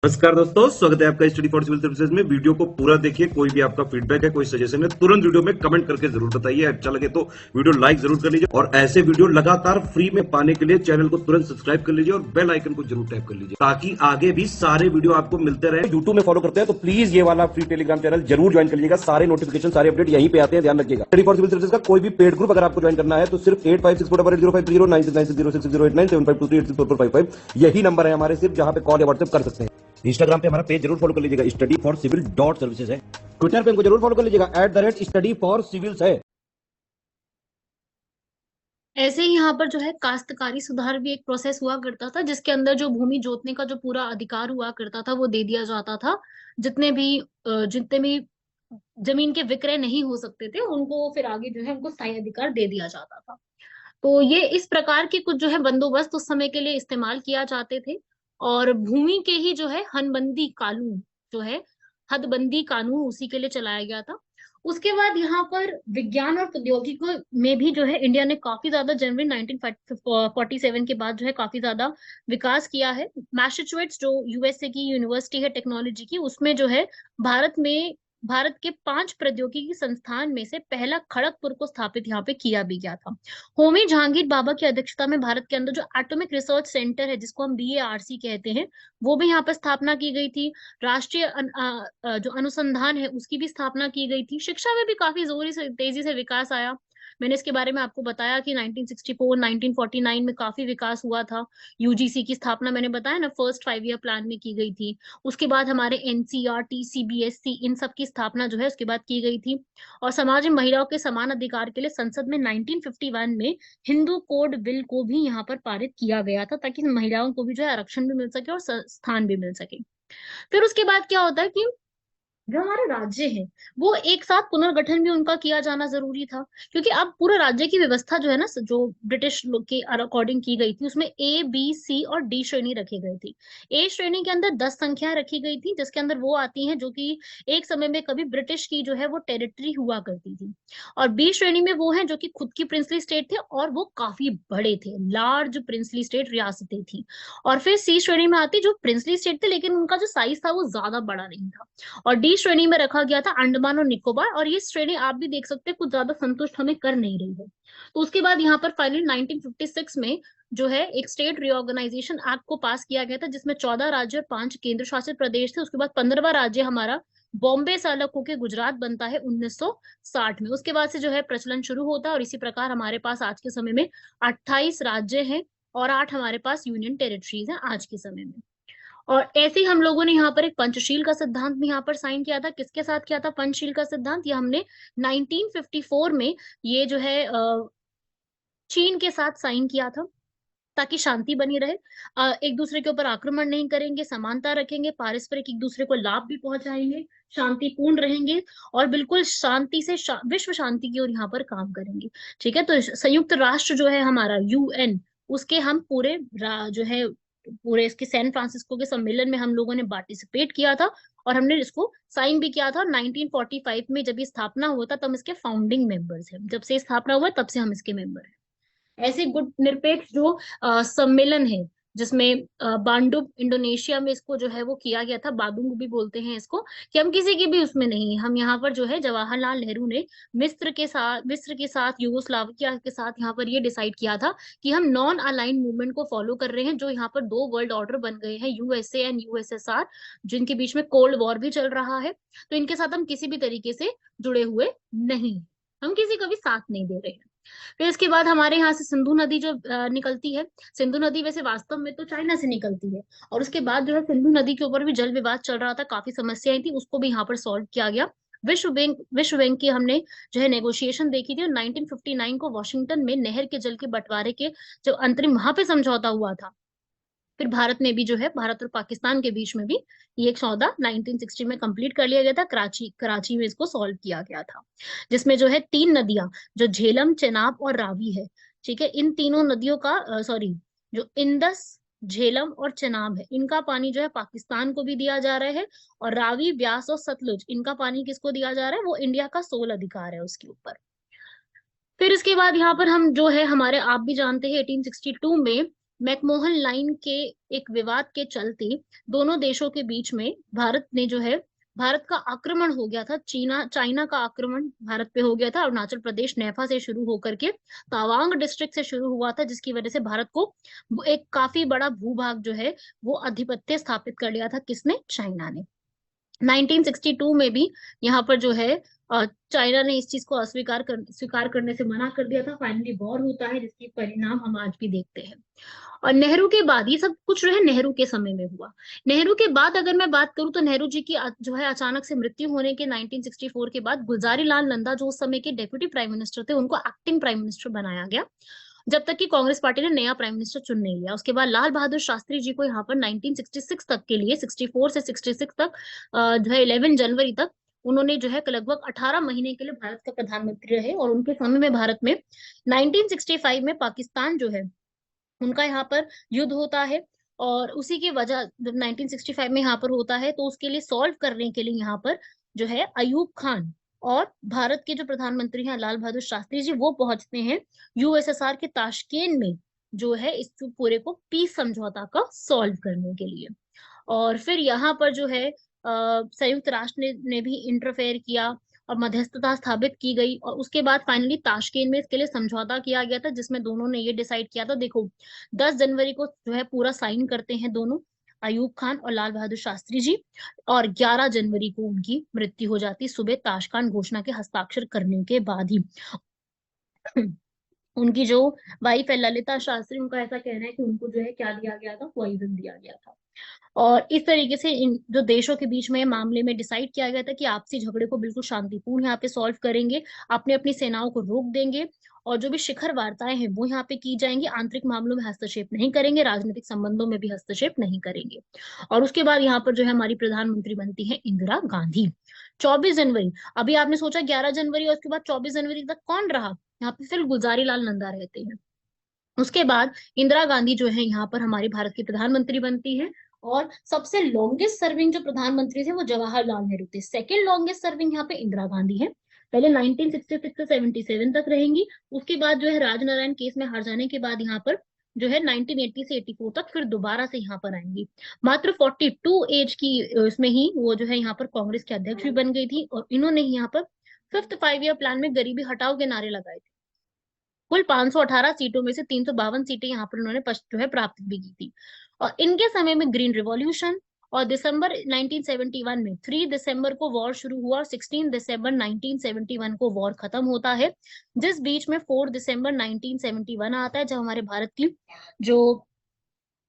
नमस्कार दोस्तों, स्वागत है आपका स्टडी फॉर सिविल सर्विसेज में। वीडियो को पूरा देखिए। कोई भी आपका फीडबैक है, कोई सजेशन है, तुरंत वीडियो में कमेंट करके जरूर बताइए। अच्छा लगे तो वीडियो लाइक जरूर कर लीजिए और ऐसे वीडियो लगातार फ्री में पाने के लिए चैनल को तुरंत सब्सक्राइब कर लीजिए और बेल आइकन को जरूर टैप कर लीजिए ताकि आगे भी सारे वीडियो आपको मिलते रहे। यूट्यूब में फॉलो करते हैं तो प्लीज ये वाला फ्री टेलीग्राम चैनल जरूर ज्वाइन कर लीजिएगा। सारे नोटिफिकेशन, सारे अपडेट यहीं पे आते हैं, ध्यान रखिएगा। स्टडी फॉर सिविल सर्विसेज का कोई भी पेड ग्रुप अगर आपको ज्वाइन करना है तो सिर्फ 856480530969606089786445 यही नंबर है हमारे, सिर्फ जहां पे कॉल या व्हाट्सएप कर सकते हैं। इंस्टाग्राम पे हमारा पेज जरूर फॉलो कर लीजिएगा, स्टडी फॉर सिविल .सर्विसेज है। ट्विटर पे हमको जरूर फॉलो कर लीजिएगा, @स्टडी फॉर सिविल्स है। ऐसे ही यहाँ पर जो है काश्तकारी सुधार भी एक प्रोसेस हुआ करता था, जिसके अंदर जो भूमि जोतने का जो पूरा अधिकार हुआ करता था वो दे दिया जाता था। जितने भी जमीन के विक्रय नहीं हो सकते थे उनको फिर आगे जो है उनको स्थायी अधिकार दे दिया जाता था। तो ये इस प्रकार के कुछ जो है बंदोबस्त उस समय के लिए इस्तेमाल किया जाते थे। और भूमि के ही जो है हनबंदी कानून जो है हदबंदी कानून उसी के लिए चलाया गया था। उसके बाद यहाँ पर विज्ञान और प्रौद्योगिकी में भी जो है इंडिया ने काफी ज्यादा जनवरी 1947 के बाद जो है काफी ज्यादा विकास किया है। मैसाचुसेट्स जो यूएसए की यूनिवर्सिटी है टेक्नोलॉजी की, उसमें जो है भारत के 5 प्रौद्योगिकी संस्थान में से पहला खड़गपुर को स्थापित यहाँ पे किया भी गया था। होमी जहांगीर बाबा की अध्यक्षता में भारत के अंदर जो एटॉमिक रिसर्च सेंटर है, जिसको हम बीएआरसी कहते हैं, वो भी यहाँ पर स्थापना की गई थी। राष्ट्रीय जो अनुसंधान है उसकी भी स्थापना की गई थी। शिक्षा में भी काफी जोरी से तेजी से विकास आया। मैंने इसके बारे में आपको बताया कि 1964 1949 में काफी विकास हुआ था। यूजीसी की स्थापना मैंने बताया ना, फर्स्ट 5 ईयर प्लान में की गई थी। उसके बाद हमारे एनसीईआरटी सीबीएसई इन सब की स्थापना जो है उसके बाद की गई थी। और समाज में महिलाओं के समान अधिकार के लिए संसद में 1951 में हिंदू कोड बिल को भी यहाँ पर पारित किया गया था, ताकि महिलाओं को भी जो है आरक्षण भी मिल सके और स्थान भी मिल सके। फिर उसके बाद क्या होता है कि जो हमारे राज्य है वो एक साथ पुनर्गठन भी उनका किया जाना जरूरी था, क्योंकि अब पूरे राज्य की व्यवस्था जो है ना, जो ब्रिटिश लोग के अकॉर्डिंग की गई थी, उसमें ए बी सी और डी श्रेणी रखी गई थी। ए श्रेणी के अंदर 10 संख्याएं रखी गई थी, जिसके अंदर वो आती हैं जो कि एक समय में कभी ब्रिटिश की जो है वो टेरिटरी हुआ करती थी। और बी श्रेणी में वो है जो कि खुद की प्रिंसली स्टेट थे और वो काफी बड़े थे, लार्ज प्रिंसली स्टेट रियासतें थी। और फिर सी श्रेणी में आती जो प्रिंसली स्टेट थे लेकिन उनका जो साइज था वो ज्यादा बड़ा नहीं था। और डी श्रेणी में रखा गया था अंडमान और निकोबार, और ये श्रेणी आप भी देख सकते हैं कुछ ज्यादा संतुष्ट हमें कर नहीं रही है। तो उसके बाद यहाँ पर फाइनली 1956 में जो है एक स्टेट रिओर्गेनाइजेशन एक्ट को पास किया गया था, जिसमें 14 राज्य और 5 केंद्र शासित प्रदेश थे। उसके बाद 15वां राज्य हमारा बॉम्बे से अलग होकर गुजरात बनता है 1960 में। उसके बाद से जो है प्रचलन शुरू होता है, और इसी प्रकार हमारे पास आज के समय में 28 राज्य हैं और 8 हमारे पास यूनियन टेरिटरीज हैं आज के समय में। और ऐसे ही हम लोगों ने यहाँ पर एक पंचशील का सिद्धांत भी यहाँ पर साइन किया था। किसके साथ किया था पंचशील का सिद्धांत? ये हमने 1954 में ये जो है चीन के साथ साइन किया था, ताकि शांति बनी रहे। एक दूसरे के ऊपर आक्रमण नहीं करेंगे, समानता रखेंगे, पारस्परिक एक दूसरे को लाभ भी पहुंचाएंगे, शांतिपूर्ण रहेंगे और बिल्कुल शांति से विश्व शांति की ओर यहाँ पर काम करेंगे। ठीक है, तो संयुक्त राष्ट्र जो है हमारा यूएन, उसके हम जो है पूरे इसके सैन फ्रांसिस्को के सम्मेलन में हम लोगों ने पार्टिसिपेट किया था, और हमने इसको साइन भी किया था। और 1945 में जब ये स्थापना हुआ था तब हम इसके फाउंडिंग मेंबर्स हैं। जब से स्थापना हुआ तब से हम इसके मेंबर हैं। ऐसे गुट निरपेक्ष जो सम्मेलन है, जिसमें बांडुप इंडोनेशिया में इसको जो है वो किया गया था, बादुंग भी बोलते हैं इसको, कि हम किसी की भी उसमें नहीं है। हम यहाँ पर जो है जवाहरलाल नेहरू ने मिस्र के साथ यूगोस्लाविया के साथ यहाँ पर ये डिसाइड किया था कि हम नॉन अलाइन मूवमेंट को फॉलो कर रहे हैं, जो यहाँ पर 2 वर्ल्ड ऑर्डर बन गए हैं, यूएसए एंड यूएसएसआर, जिनके बीच में कोल्ड वॉर भी चल रहा है। तो इनके साथ हम किसी भी तरीके से जुड़े हुए नहीं, हम किसी का भी साथ नहीं दे रहे हैं। फिर इसके बाद हमारे यहाँ से सिंधु नदी जो निकलती है, सिंधु नदी वैसे वास्तव में तो चाइना से निकलती है। और उसके बाद जो है सिंधु नदी के ऊपर भी जल विवाद चल रहा था, काफी समस्याएं थी, उसको भी यहाँ पर सॉल्व किया गया। विश्व बैंक की हमने जो है नेगोशिएशन देखी थी, और 1959 को वॉशिंगटन में नहर के जल के बंटवारे के जो अंतरिम वहां पे समझौता हुआ था। फिर भारत में भी जो है भारत और पाकिस्तान के बीच में भी ये एक सौदा 1960 में कंप्लीट कर लिया गया था। कराची कराची में इसको सॉल्व किया गया था, जिसमें जो है 3 नदियां, जो झेलम, चेनाब और रावी है। ठीक है, इन तीनों नदियों का सॉरी, जो इंदस, झेलम और चेनाब है, इनका पानी जो है पाकिस्तान को भी दिया जा रहा है। और रावी, ब्यास और सतलुज, इनका पानी किसको दिया जा रहा है? वो इंडिया का सोल अधिकार है उसके ऊपर। फिर इसके बाद यहाँ पर हम जो है हमारे, आप भी जानते हैं 1862 में मैकमोहन लाइन के एक विवाद के चलते दोनों देशों के बीच में भारत का आक्रमण हो गया था। चाइना का आक्रमण भारत पे हो गया था। अरुणाचल प्रदेश नेफा से शुरू होकर के तवांग डिस्ट्रिक्ट से शुरू हुआ था, जिसकी वजह से भारत को एक काफी बड़ा भूभाग जो है वो आधिपत्य स्थापित कर लिया था। किसने? चाइना ने। 1962 में भी यहाँ पर जो है चाइना ने इस चीज को स्वीकार करने से मना कर दिया था। फाइनली वॉर होता है, जिसकी परिणाम हम आज भी देखते हैं। और नेहरू के बाद ये सब कुछ जो है नेहरू के समय में हुआ। नेहरू के बाद अगर मैं बात करूं तो नेहरू जी की जो है अचानक से मृत्यु होने के 1964 के बाद गुलजारी लाल नंदा जो उस समय के डेप्यूटी प्राइम मिनिस्टर थे, उनको एक्टिंग प्राइम मिनिस्टर बनाया गया, जब तक कि कांग्रेस पार्टी ने नया प्राइम मिनिस्टर चुन नहीं लिया। उसके बाद लाल बहादुर शास्त्री जी को यहाँ पर 1966 तक के लिए, 64 से 66 तक जो है 11 जनवरी तक उन्होंने जो है लगभग 18 महीने के लिए भारत का प्रधानमंत्री रहे। और उनके समय में भारत में 1965 में पाकिस्तान जो है उनका यहाँ पर युद्ध होता है। और उसी की वजह जब 1965 में यहाँ पर होता है तो उसके लिए सॉल्व करने के लिए यहाँ पर जो है अयूब खान और भारत के जो प्रधानमंत्री हैं लाल बहादुर शास्त्री जी, वो पहुंचते हैं यूएसएसआर के ताशकेंत में, जो है इस पूरे को पीस समझौता का सॉल्व करने के लिए। और फिर यहाँ पर जो है संयुक्त राष्ट्र ने भी इंटरफेयर किया और मध्यस्थता स्थापित की गई। और उसके बाद फाइनली ताशकेंत में इसके लिए समझौता किया गया था, जिसमें दोनों ने ये डिसाइड किया था। देखो 10 जनवरी को जो है पूरा साइन करते हैं दोनों, अयूब खान और लाल बहादुर शास्त्री जी, और 11 जनवरी को उनकी मृत्यु हो जाती सुबह ताशकंद घोषणा के हस्ताक्षर करने के बाद ही। उनकी जो वाइफ है ललिता शास्त्री, उनका ऐसा कहना है कि उनको जो है क्या दिया गया था, पॉइजन दिया गया था। और इस तरीके से इन जो देशों के बीच में मामले में डिसाइड किया गया था कि आपसी झगड़े को बिल्कुल शांतिपूर्ण यहाँ पे सॉल्व करेंगे, अपने अपनी सेनाओं को रोक देंगे, और जो भी शिखर वार्ताएं हैं वो यहाँ पे की जाएंगी, आंतरिक मामलों में हस्तक्षेप नहीं करेंगे, राजनीतिक संबंधों में भी हस्तक्षेप नहीं करेंगे। और उसके बाद यहाँ पर जो है हमारी प्रधानमंत्री बनती है इंदिरा गांधी। 24 जनवरी, अभी आपने सोचा 11 जनवरी और उसके बाद 24 जनवरी तक कौन रहा? यहाँ पे फिर गुलजारी लाल नंदा रहते हैं। उसके बाद इंदिरा गांधी जो है यहाँ पर हमारी भारत की प्रधानमंत्री बनती है। और सबसे लॉन्गेस्ट सर्विंग जो प्रधानमंत्री थे वो जवाहरलाल नेहरू थे। सेकंड लॉन्गेस्ट सर्विंग यहाँ पे इंदिरा गांधी है। पहले 1966 से 77 तक रहेंगी। उसके बाद जो है राजनारायण केस में हार जाने के बाद यहाँ पर जो है 1980 से 84 तक फिर दोबारा से यहाँ पर आएंगी। मात्र 42 एज की इसमें ही वो जो है यहाँ पर कांग्रेस के अध्यक्ष भी बन गई थी। और इन्होंने यहाँ पर 5th 5 ईयर प्लान में गरीबी हटाओ के नारे लगाए थे। कुल 518 सीटों में से 352 सीटें यहाँ पर उन्होंने जो है प्राप्त भी की थी। और इनके समय में ग्रीन रिवॉल्यूशन, और दिसंबर 1971 में 3 दिसंबर को वॉर शुरू हुआ और 16 दिसंबर 1971 को वॉर खत्म होता है। जिस बीच में 4 दिसंबर 1971 आता है, जब हमारे भारत की जो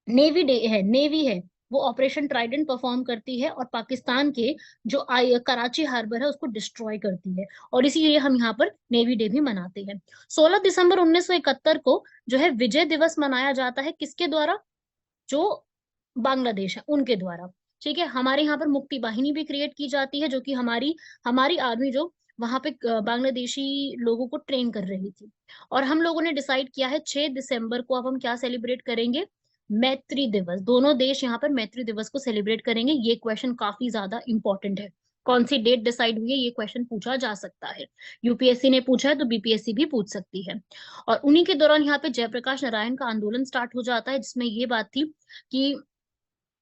नेवी है वो ऑपरेशन ट्राइडेंट परफॉर्म करती है और पाकिस्तान के जो कराची हार्बर है उसको डिस्ट्रॉय करती है। और इसीलिए हम यहाँ पर नेवी डे भी मनाते हैं। 16 दिसंबर 1971 को जो है विजय दिवस मनाया जाता है, किसके द्वारा? जो बांग्लादेश है उनके द्वारा। ठीक है, हमारे यहाँ पर मुक्ति वाहिनी भी क्रिएट की जाती है, जो कि हमारी हमारी आर्मी जो वहां पे बांग्लादेशी लोगों को ट्रेन कर रही थी। और हम लोगों ने डिसाइड किया है 6 दिसंबर को अब हम क्या सेलिब्रेट करेंगे? मैत्री दिवस। दोनों देश यहाँ पर मैत्री दिवस को सेलिब्रेट करेंगे। ये क्वेश्चन काफी ज्यादा इंपॉर्टेंट है। कौन सी डेट डिसाइड हुई है, ये क्वेश्चन पूछा जा सकता है। यूपीएससी ने पूछा है तो बीपीएससी भी पूछ सकती है। और उन्हीं के दौरान यहाँ पे जयप्रकाश नारायण का आंदोलन स्टार्ट हो जाता है, जिसमें ये बात थी कि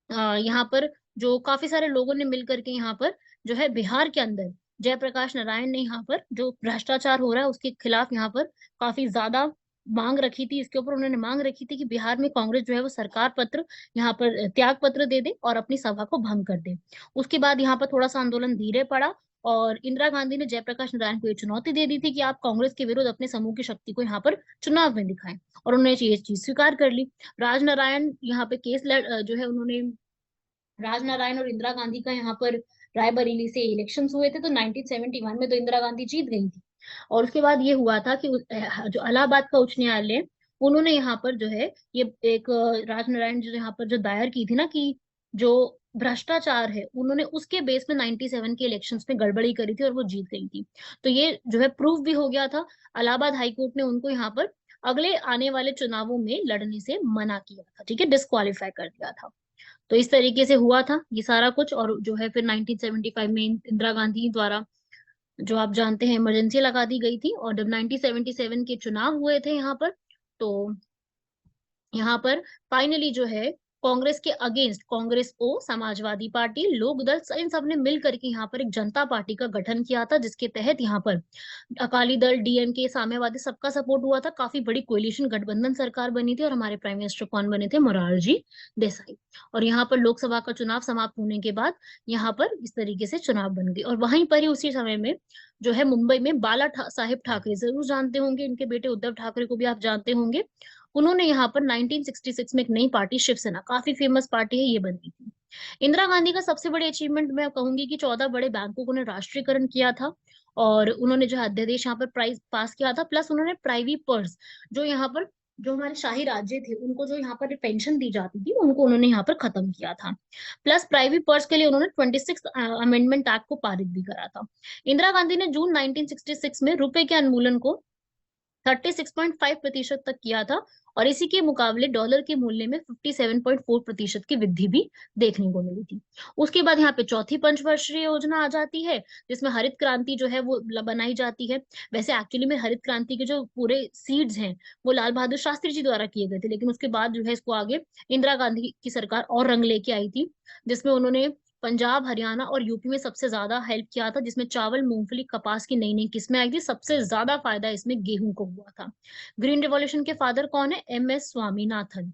यहाँ पर जो काफी सारे लोगों ने मिल करके यहाँ पर जो है बिहार के अंदर जयप्रकाश नारायण ने यहाँ पर जो भ्रष्टाचार हो रहा है उसके खिलाफ यहाँ पर काफी ज्यादा मांग रखी थी। इसके ऊपर उन्होंने मांग रखी थी कि बिहार में कांग्रेस जो है वो सरकार पत्र यहाँ पर त्याग पत्र दे दे और अपनी सभा को भंग कर दे। उसके बाद यहाँ पर थोड़ा सा आंदोलन धीरे पड़ा और इंदिरा गांधी ने जयप्रकाश नारायण को ये चुनौती दे दी थी कि आप कांग्रेस के विरुद्ध अपने समूह की शक्ति को यहाँ पर चुनाव में दिखाएं। और उन्होंने ये चीज स्वीकार कर ली। राजनारायण यहाँ पे जो है उन्होंने राजनारायण और इंदिरा गांधी का यहाँ पर रायबरेली से इलेक्शंस हुए थे, तो 1971 में तो इंदिरा गांधी जीत गई थी। और उसके बाद ये हुआ था कि जो इलाहाबाद का उच्च न्यायालय, उन्होंने यहाँ पर जो है ये एक राजनारायण जो यहाँ पर जो दायर की थी ना कि जो भ्रष्टाचार है, उन्होंने उसके बेस में 97 के इलेक्शंस में गड़बड़ी करी थी और वो जीत गई थी। तो ये जो है प्रूफ भी हो गया था। इलाहाबाद हाईकोर्ट ने उनको यहाँ पर अगले आने वाले चुनावों में लड़ने से मना किया था। ठीक है, डिस्क्वालीफाई कर दिया था। तो इस तरीके से हुआ था ये सारा कुछ। और जो है फिर 1975 में इंदिरा गांधी द्वारा जो आप जानते हैं इमरजेंसी लगा दी गई थी। और जब 1977 के चुनाव हुए थे यहाँ पर, तो यहाँ पर फाइनली जो है कांग्रेस के अगेंस्ट कांग्रेस ओ, समाजवादी पार्टी, लोक दल, इन सब ने मिल करके यहाँ पर एक जनता पार्टी का गठन किया था, जिसके तहत यहाँ पर अकाली दल, डीएमके, साम्यवादी, सबका सपोर्ट हुआ था। काफी बड़ी कोलिशन गठबंधन सरकार बनी थी और हमारे प्राइम मिनिस्टर कौन बने थे? मोरारजी देसाई। और यहाँ पर लोकसभा का चुनाव समाप्त होने के बाद यहाँ पर इस तरीके से चुनाव बन गए। और वहीं पर ही उसी समय में जो है मुंबई में साहेब ठाकरे, जरूर जानते होंगे, इनके बेटे उद्धव ठाकरे को भी आप जानते होंगे। उन्होंने यहाँ पर 1966 में एक नई पार्टी शिवसेना, काफी फेमस पार्टी है, ये बनी थी। इंदिरा गांधी का सबसे बड़ी अचीवमेंट मैं कहूंगी कि 14 बड़े बैंकों को उन्होंने राष्ट्रीयकरण किया था। और उन्होंने जो है अध्यादेश यहाँ पर प्राइस पास किया था। प्लस उन्होंने प्राइवेट पर्स, जो यहाँ पर जो हमारे शाही राज्य थे उनको जो यहाँ पर पेंशन दी जाती थी, उनको उन्होंने यहाँ पर खत्म किया था। प्लस प्राइवेट पर्स के लिए उन्होंने 26 अमेंडमेंट एक्ट को पारित भी करा था। इंदिरा गांधी ने जून 1966 में रुपए के उन्मूलन को 36.5% तक किया था। और इसी के मुकाबले डॉलर के मूल्य में 57.4% की वृद्धि भी देखने को मिली थी। उसके बाद यहाँ पे चौथी पंचवर्षीय योजना आ जाती है, जिसमें हरित क्रांति जो है वो बनाई जाती है। वैसे एक्चुअली में हरित क्रांति के जो पूरे सीड्स हैं वो लाल बहादुर शास्त्री जी द्वारा किए गए थे, लेकिन उसके बाद जो है इसको आगे इंदिरा गांधी की सरकार और रंग लेके आई थी, जिसमें उन्होंने पंजाब, हरियाणा और यूपी में सबसे ज्यादा हेल्प किया था, जिसमें चावल, मूंगफली, कपास की नई नई किस्में आई थी। सबसे ज्यादा फायदा इसमें गेहूं को हुआ था। ग्रीन रिवॉल्यूशन के फादर कौन है? MS स्वामीनाथन।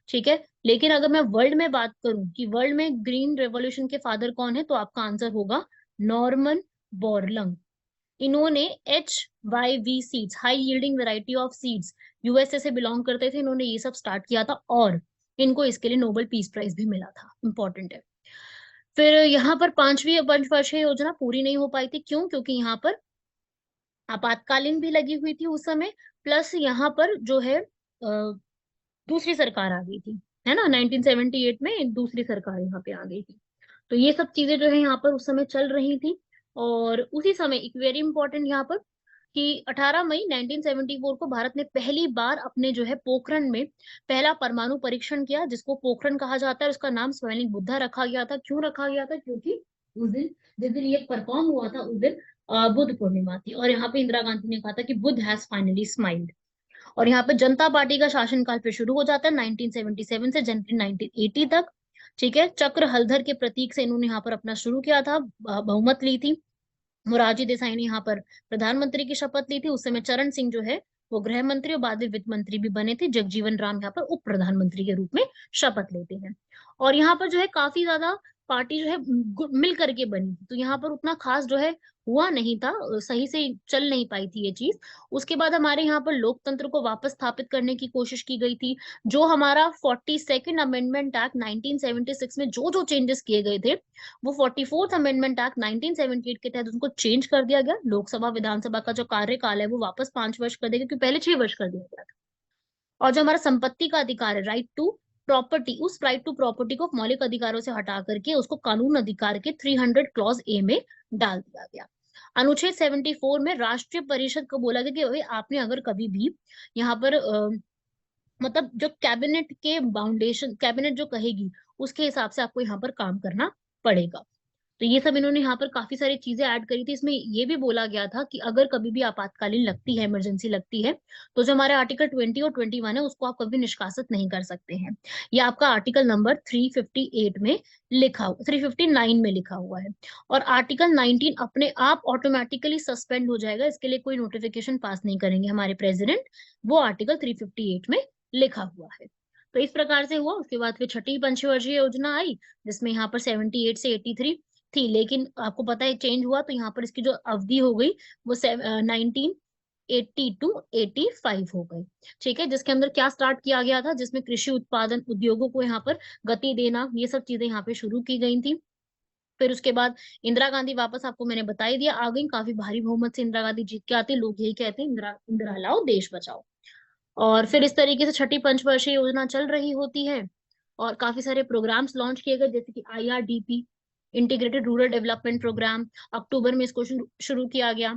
ठीक है, लेकिन अगर मैं वर्ल्ड में बात करूं कि वर्ल्ड में ग्रीन रेवोल्यूशन के फादर कौन है, तो आपका आंसर होगा नॉर्मन बोरलंग। इन्होंने HYV seeds, high yielding variety of seeds, USA से बिलोंग करते थे, इन्होंने ये सब स्टार्ट किया था और इनको इसके लिए नोबेल पीस प्राइज भी मिला था। इंपॉर्टेंट है। फिर यहाँ पर पांचवी पंचवर्षीय योजना पूरी नहीं हो पाई थी। क्यों? क्योंकि यहाँ पर आपातकालीन भी लगी हुई थी उस समय। प्लस यहाँ पर जो है दूसरी सरकार आ गई थी, है ना, 1978 में दूसरी सरकार यहाँ पे आ गई थी। तो ये सब चीजें जो है यहाँ पर उस समय चल रही थी। और उसी समय एक वेरी इंपॉर्टेंट यहाँ पर कि 18 मई 1974 को भारत ने पहली बार अपने जो है पोखरण में पहला परमाणु परीक्षण किया, जिसको पोखरण कहा जाता है। उसका नाम स्वयं बुद्धा रखा गया था। क्यों रखा गया था? क्योंकि उस दिन, जिस दिन ये परफॉर्म हुआ था, उस दिन बुद्ध पूर्णिमा थी। और यहाँ पे इंदिरा गांधी ने कहा था कि बुद्ध हैज फाइनली स्माइल्ड। और यहाँ पे जनता पार्टी का शासनकाल फिर शुरू हो जाता है 1977 से जनवरी 1980 तक। ठीक है, चक्र हलधर के प्रतीक से इन्होंने यहाँ पर अपना शुरू किया था, बहुमत ली थी। मोरारजी देसाई ने यहाँ पर प्रधानमंत्री की शपथ ली थी। उस समय चरण सिंह जो है वो गृह मंत्री और बाद में वित्त मंत्री भी बने थे। जगजीवन राम यहाँ पर उप प्रधानमंत्री के रूप में शपथ लेते हैं। और यहाँ पर जो है काफी ज्यादा पार्टी जो है मिल करके बनी थी, तो यहाँ पर उतना खास जो है हुआ नहीं था, सही से चल नहीं पाई थी ये चीज। उसके बाद हमारे यहाँ पर लोकतंत्र को वापस स्थापित करने की कोशिश की गई थी। जो हमारा 42nd अमेंडमेंट एक्ट 1976 में जो जो चेंजेस किए गए थे, वो 44th अमेंडमेंट एक्ट 1978 के तहत उनको चेंज कर दिया गया। लोकसभा विधानसभा का जो कार्यकाल है वो वापस 5 वर्ष कर दिया गया, क्योंकि पहले 6 वर्ष कर दिया गया था। और जो हमारा संपत्ति का अधिकार है, राइट टू प्रॉपर्टी, उस राइट टू प्रॉपर्टी को मौलिक अधिकारों से हटा करके उसको कानून अधिकार के 300 क्लॉज ए में डाल दिया गया। अनुच्छेद 74 में राष्ट्रीय परिषद को बोला गया कि भाई आपने अगर कभी भी यहाँ पर मतलब जो कैबिनेट के बाउंडेशन, कैबिनेट जो कहेगी उसके हिसाब से आपको यहाँ पर काम करना पड़ेगा। तो ये सब इन्होंने यहाँ पर काफी सारी चीजें ऐड करी थी। इसमें ये भी बोला गया था कि अगर कभी भी आपातकालीन लगती है, इमरजेंसी लगती है, तो जो हमारे आर्टिकल 20 और 21 है उसको आप कभी निष्कासित नहीं कर सकते हैं। ये आपका आर्टिकल नंबर 358 में लिखा, 359 में लिखा हुआ है। और आर्टिकल 19 अपने आप ऑटोमेटिकली सस्पेंड हो जाएगा, इसके लिए कोई नोटिफिकेशन पास नहीं करेंगे हमारे प्रेसिडेंट, वो आर्टिकल 358 में लिखा हुआ है। तो इस प्रकार से हुआ। उसके बाद फिर छठी पंचवर्षीय योजना आई, जिसमें यहाँ पर 78 से 83 थी, लेकिन आपको पता है चेंज हुआ, तो यहाँ पर इसकी जो अवधि हो गई वो 1980 टू 85 हो गई। ठीक है, जिसके अंदर क्या स्टार्ट किया गया था, जिसमें कृषि उत्पादन उद्योगों को यहाँ पर गति देना, ये सब चीजें यहाँ पे शुरू की गई थी। फिर उसके बाद इंदिरा गांधी वापस, आपको मैंने बता ही दिया, आ गई। काफी भारी बहुमत से इंदिरा गांधी जीत के आती, लोग यही कहते हैं इंदिरा इंदिरा लाओ देश बचाओ। और फिर इस तरीके से छठी पंचवर्षीय योजना चल रही होती है और काफी सारे प्रोग्राम्स लॉन्च किए गए, जैसे कि IRDP, integrated rural development programme, अक्टूबर में इसको शुरू किया गया।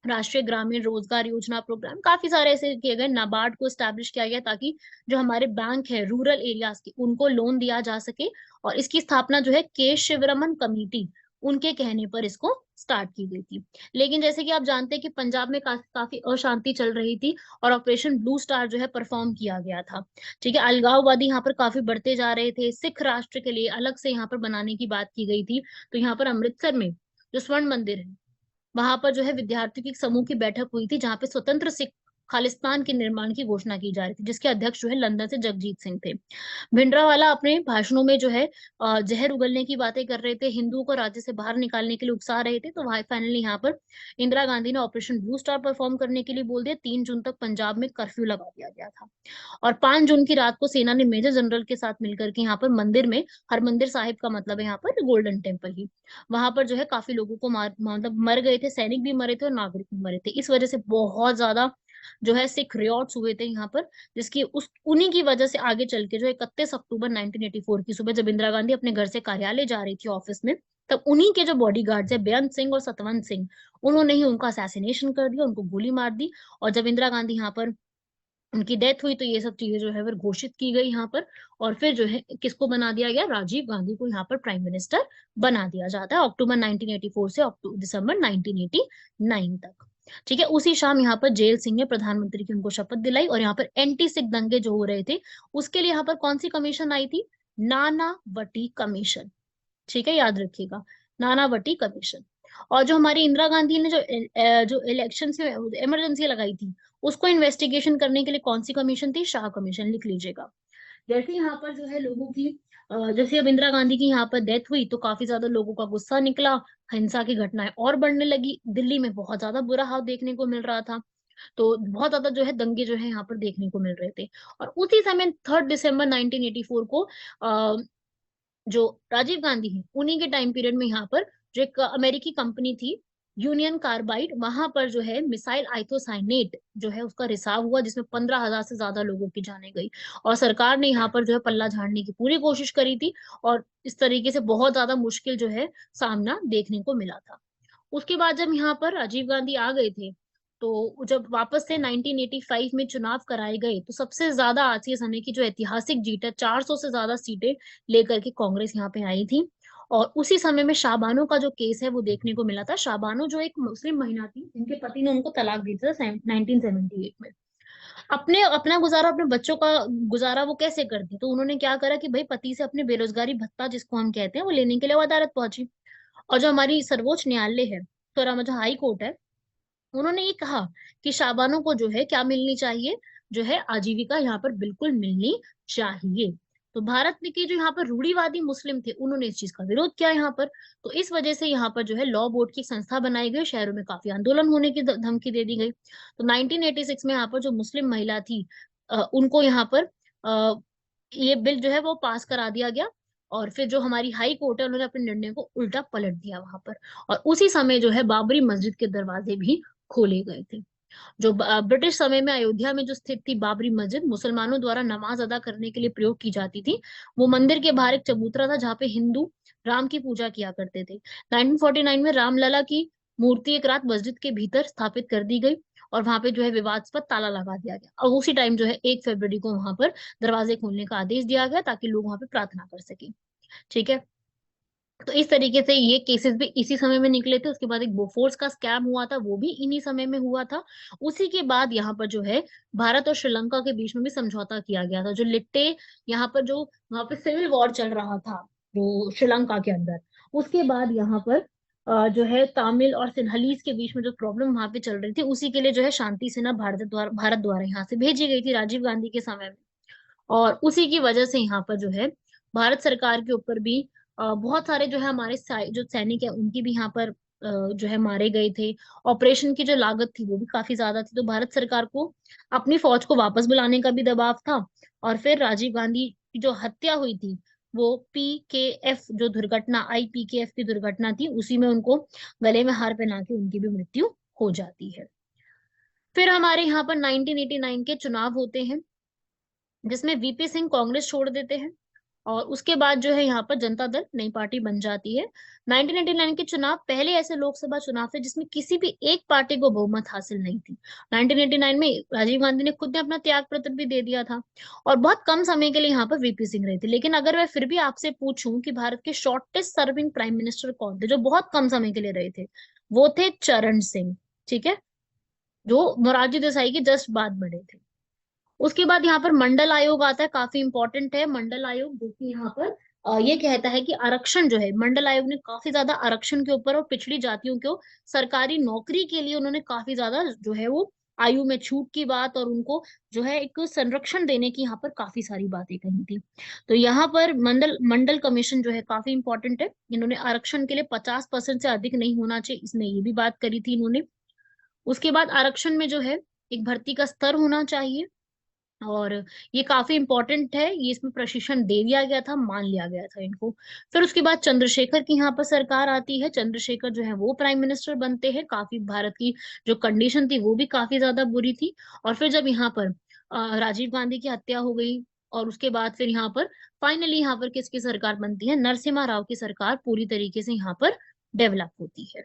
राष्ट्रीय ग्रामीण रोजगार योजना प्रोग्राम, काफी सारे ऐसे किए गए। नाबार्ड को स्टैब्लिश किया गया ताकि जो हमारे बैंक है रूरल एरियाज के, उनको लोन दिया जा सके। और इसकी स्थापना जो है के शिवरमन कमेटी उनके कहने पर इसको स्टार्ट की गई थी। लेकिन जैसे कि आप जानते हैं कि पंजाब में काफी अशांति चल रही थी और ऑपरेशन ब्लू स्टार जो है परफॉर्म किया गया था। ठीक है, अलगाववादी यहाँ पर काफी बढ़ते जा रहे थे, सिख राष्ट्र के लिए अलग से यहाँ पर बनाने की बात की गई थी। तो यहाँ पर अमृतसर में जो स्वर्ण मंदिर है, वहां पर जो है विद्यार्थियों की एक समूह की बैठक हुई थी, जहां पे स्वतंत्र सिख खालिस्तान के निर्माण की घोषणा की जा रही थी, जिसके अध्यक्ष जो है लंदन से जगजीत सिंह थे। भिंडरावाला अपने भाषणों में जो है जहर उगलने की बातें कर रहे थे, हिंदुओं को राज्य से बाहर निकालने के लिए उकसा रहे थे। तो वहां फाइनली यहाँ पर इंदिरा गांधी ने ऑपरेशन ब्लू स्टार परफॉर्म करने के लिए बोल दिया। 3 जून तक पंजाब में कर्फ्यू लगा दिया गया था और 5 जून की रात को सेना ने मेजर जनरल के साथ मिलकर के यहाँ पर मंदिर में, हरमंदिर साहिब का मतलब है यहाँ पर गोल्डन टेम्पल ही, वहां पर जो है काफी लोगों को मतलब मर गए थे, सैनिक भी मरे थे और नागरिक भी मरे थे। इस वजह से बहुत ज्यादा जो है सिख रियॉट्स हुए थे यहाँ पर, जिसकी उस उन्हीं की वजह से आगे चल के जो 31 अक्टूबर 1984 की सुबह जब इंदिरा गांधी अपने घर से कार्यालय जा रही थी ऑफिस में, तब उन्हीं के जो बॉडीगार्ड्स है बेअंत सिंह और सतवंत सिंह, उन्होंने ही उनका असैसिनेशन कर दिया, उनको गोली मार दी। और जब इंदिरा गांधी यहाँ पर उनकी डेथ हुई तो ये सब चीजें जो है फिर घोषित की गई यहाँ पर। और फिर जो है किसको बना दिया गया, राजीव गांधी को यहाँ पर प्राइम मिनिस्टर बना दिया जाता है, अक्टूबर 1984 से दिसंबर 1989 तक। ठीक है, उसी शाम यहाँ पर जेल सिंह ने प्रधानमंत्री की उनको शपथ दिलाई और यहाँ पर एंटी सिख दंगे जो हो रहे थे उसके लिए यहाँ पर कौन सी कमीशन आई थी, नानावटी कमीशन। ठीक है, याद रखिएगा, नानावटी कमीशन। और जो हमारी इंदिरा गांधी ने जो इलेक्शन से इमरजेंसी लगाई थी, उसको इन्वेस्टिगेशन करने के लिए कौन सी कमीशन थी, शाह कमीशन, लिख लीजिएगा। जैसे यहाँ पर जो है लोगों की जैसे अब इंदिरा गांधी की यहाँ पर डेथ हुई तो काफी ज्यादा लोगों का गुस्सा निकला, हिंसा की घटनाएं और बढ़ने लगी, दिल्ली में बहुत ज्यादा बुरा हाल देखने को मिल रहा था। तो बहुत ज्यादा जो है दंगे जो है यहाँ पर देखने को मिल रहे थे। और उसी समय 3 दिसंबर 1984 को जो राजीव गांधी है उन्हीं के टाइम पीरियड में यहाँ पर जो एक अमेरिकी कंपनी थी यूनियन कार्बाइड, वहां पर जो है मिसाइल आइथोसाइनेट जो है उसका रिसाव हुआ, जिसमें 15,000 से ज्यादा लोगों की जाने गई। और सरकार ने यहाँ पर जो है पल्ला झाड़ने की पूरी कोशिश करी थी और इस तरीके से बहुत ज्यादा मुश्किल जो है सामना देखने को मिला था। उसके बाद जब यहाँ पर राजीव गांधी आ गए थे तो जब वापस से 1985 में चुनाव कराए गए तो सबसे ज्यादा आज के समय की जो ऐतिहासिक जीत है, 400 से ज्यादा सीटें लेकर के कांग्रेस यहाँ पे आई थी। और उसी समय में शाहबानो का जो केस है वो देखने को मिला था। शाहबानो जो एक मुस्लिम महिला थी जिनके पति ने उनको तलाक दी थी 1978 में, अपने अपना गुजारा अपने बच्चों का गुजारा वो कैसे करती, तो उन्होंने क्या करा कि भाई पति से अपने बेरोजगारी भत्ता जिसको हम कहते हैं वो लेने के लिए वो अदालत पहुंची। और जो हमारी सर्वोच्च न्यायालय है, तो जो हाई कोर्ट है, उन्होंने ये कहा कि शाबानों को जो है क्या मिलनी चाहिए, जो है आजीविका यहाँ पर बिल्कुल मिलनी चाहिए। तो भारत में के जो यहाँ पर रूढ़िवादी मुस्लिम थे उन्होंने इस चीज का विरोध किया यहाँ पर। तो इस वजह से यहाँ पर जो है लॉ बोर्ड की एक संस्था बनाई गई, शहरों में काफी आंदोलन होने की धमकी दे दी गई। तो 1986 में यहाँ पर जो मुस्लिम महिला थी उनको यहाँ पर ये बिल जो है वो पास करा दिया गया। और फिर जो हमारी हाई कोर्ट है उन्होंने अपने निर्णय को उल्टा पलट दिया वहां पर। और उसी समय जो है बाबरी मस्जिद के दरवाजे भी खोले गए थे। जो ब्रिटिश समय में अयोध्या में जो स्थित थी बाबरी मस्जिद, मुसलमानों द्वारा नमाज अदा करने के लिए प्रयोग की जाती थी। वो मंदिर के बाहर एक चबूतरा था जहाँ पे हिंदू राम की पूजा किया करते थे। 1949 में रामलला की मूर्ति एक रात मस्जिद के भीतर स्थापित कर दी गई और वहां पे जो है विवादास्पद ताला लगा दिया गया। और उसी टाइम जो है 1 फरवरी को वहां पर दरवाजे खोलने का आदेश दिया गया ताकि लोग वहां पे प्रार्थना कर सके। ठीक है, तो इस तरीके से ये केसेस भी इसी समय में निकले थे। उसके बाद एक बोफोर्स का स्कैम हुआ था, वो भी इन्हीं समय में हुआ था। उसी के बाद यहाँ पर जो है भारत और श्रीलंका के बीच में भी समझौता किया गया था। जो लिट्टे यहाँ पर जो वहां पे सिविल वॉर चल रहा था जो श्रीलंका के अंदर, उसके बाद यहाँ पर जो है तमिल और सिन्हलीज के बीच में जो प्रॉब्लम वहां पे चल रही थी, उसी के लिए जो है शांति सेना भारत द्वारा यहाँ से भेजी गई थी राजीव गांधी के समय में। और उसी की वजह से यहाँ पर जो है भारत सरकार के ऊपर भी बहुत सारे जो है हमारे जो सैनिक है उनकी भी यहाँ पर जो है मारे गए थे। ऑपरेशन की जो लागत थी वो भी काफी ज्यादा थी, तो भारत सरकार को अपनी फौज को वापस बुलाने का भी दबाव था। और फिर राजीव गांधी की जो हत्या हुई थी वो पीकेएफ जो दुर्घटना IPKF की दुर्घटना थी, उसी में उनको गले में हार पहना के उनकी भी मृत्यु हो जाती है। फिर हमारे यहाँ पर 1989 के चुनाव होते हैं जिसमें VP सिंह कांग्रेस छोड़ देते हैं और उसके बाद जो है यहाँ पर जनता दल नई पार्टी बन जाती है। 1999 के चुनाव पहले ऐसे लोकसभा चुनाव थे जिसमें किसी भी एक पार्टी को बहुमत हासिल नहीं थी। 1999 में राजीव गांधी ने खुद ने अपना त्याग पत्र भी दे दिया था, और बहुत कम समय के लिए यहाँ पर वीपी सिंह रहे थे। लेकिन अगर मैं फिर भी आपसे पूछूं कि भारत के शॉर्टेस्ट सर्विंग प्राइम मिनिस्टर कौन थे जो बहुत कम समय के लिए रहे थे, वो थे चरण सिंह। ठीक है, जो मोरारजी देसाई के जस्ट बाद बने थे। उसके बाद यहाँ पर मंडल आयोग आता है, काफी इंपॉर्टेंट है मंडल आयोग, जो कि यहाँ पर ये कहता है कि आरक्षण जो है, मंडल आयोग ने काफी ज्यादा आरक्षण के ऊपर और पिछड़ी जातियों को सरकारी नौकरी के लिए उन्होंने काफी ज्यादा जो है वो आयु में छूट की बात और उनको जो है एक संरक्षण देने की यहाँ पर काफी सारी बातें कही थी। तो यहाँ पर मंडल मंडल कमीशन जो है काफी इंपॉर्टेंट है। इन्होंने आरक्षण के लिए 50% से अधिक नहीं होना चाहिए, इसमें ये भी बात करी थी इन्होंने। उसके बाद आरक्षण में जो है एक भर्ती का स्तर होना चाहिए, और ये काफी इंपॉर्टेंट है, ये इसमें प्रशिक्षण दे दिया गया था, मान लिया गया था इनको। फिर उसके बाद चंद्रशेखर की यहाँ पर सरकार आती है। चंद्रशेखर जो है वो प्राइम मिनिस्टर बनते हैं। काफी भारत की जो कंडीशन थी वो भी काफी ज्यादा बुरी थी। और फिर जब यहाँ पर राजीव गांधी की हत्या हो गई, और उसके बाद फिर यहाँ पर फाइनली यहाँ पर किसकी सरकार बनती है, नरसिम्हा राव की सरकार पूरी तरीके से यहाँ पर डेवलप होती है।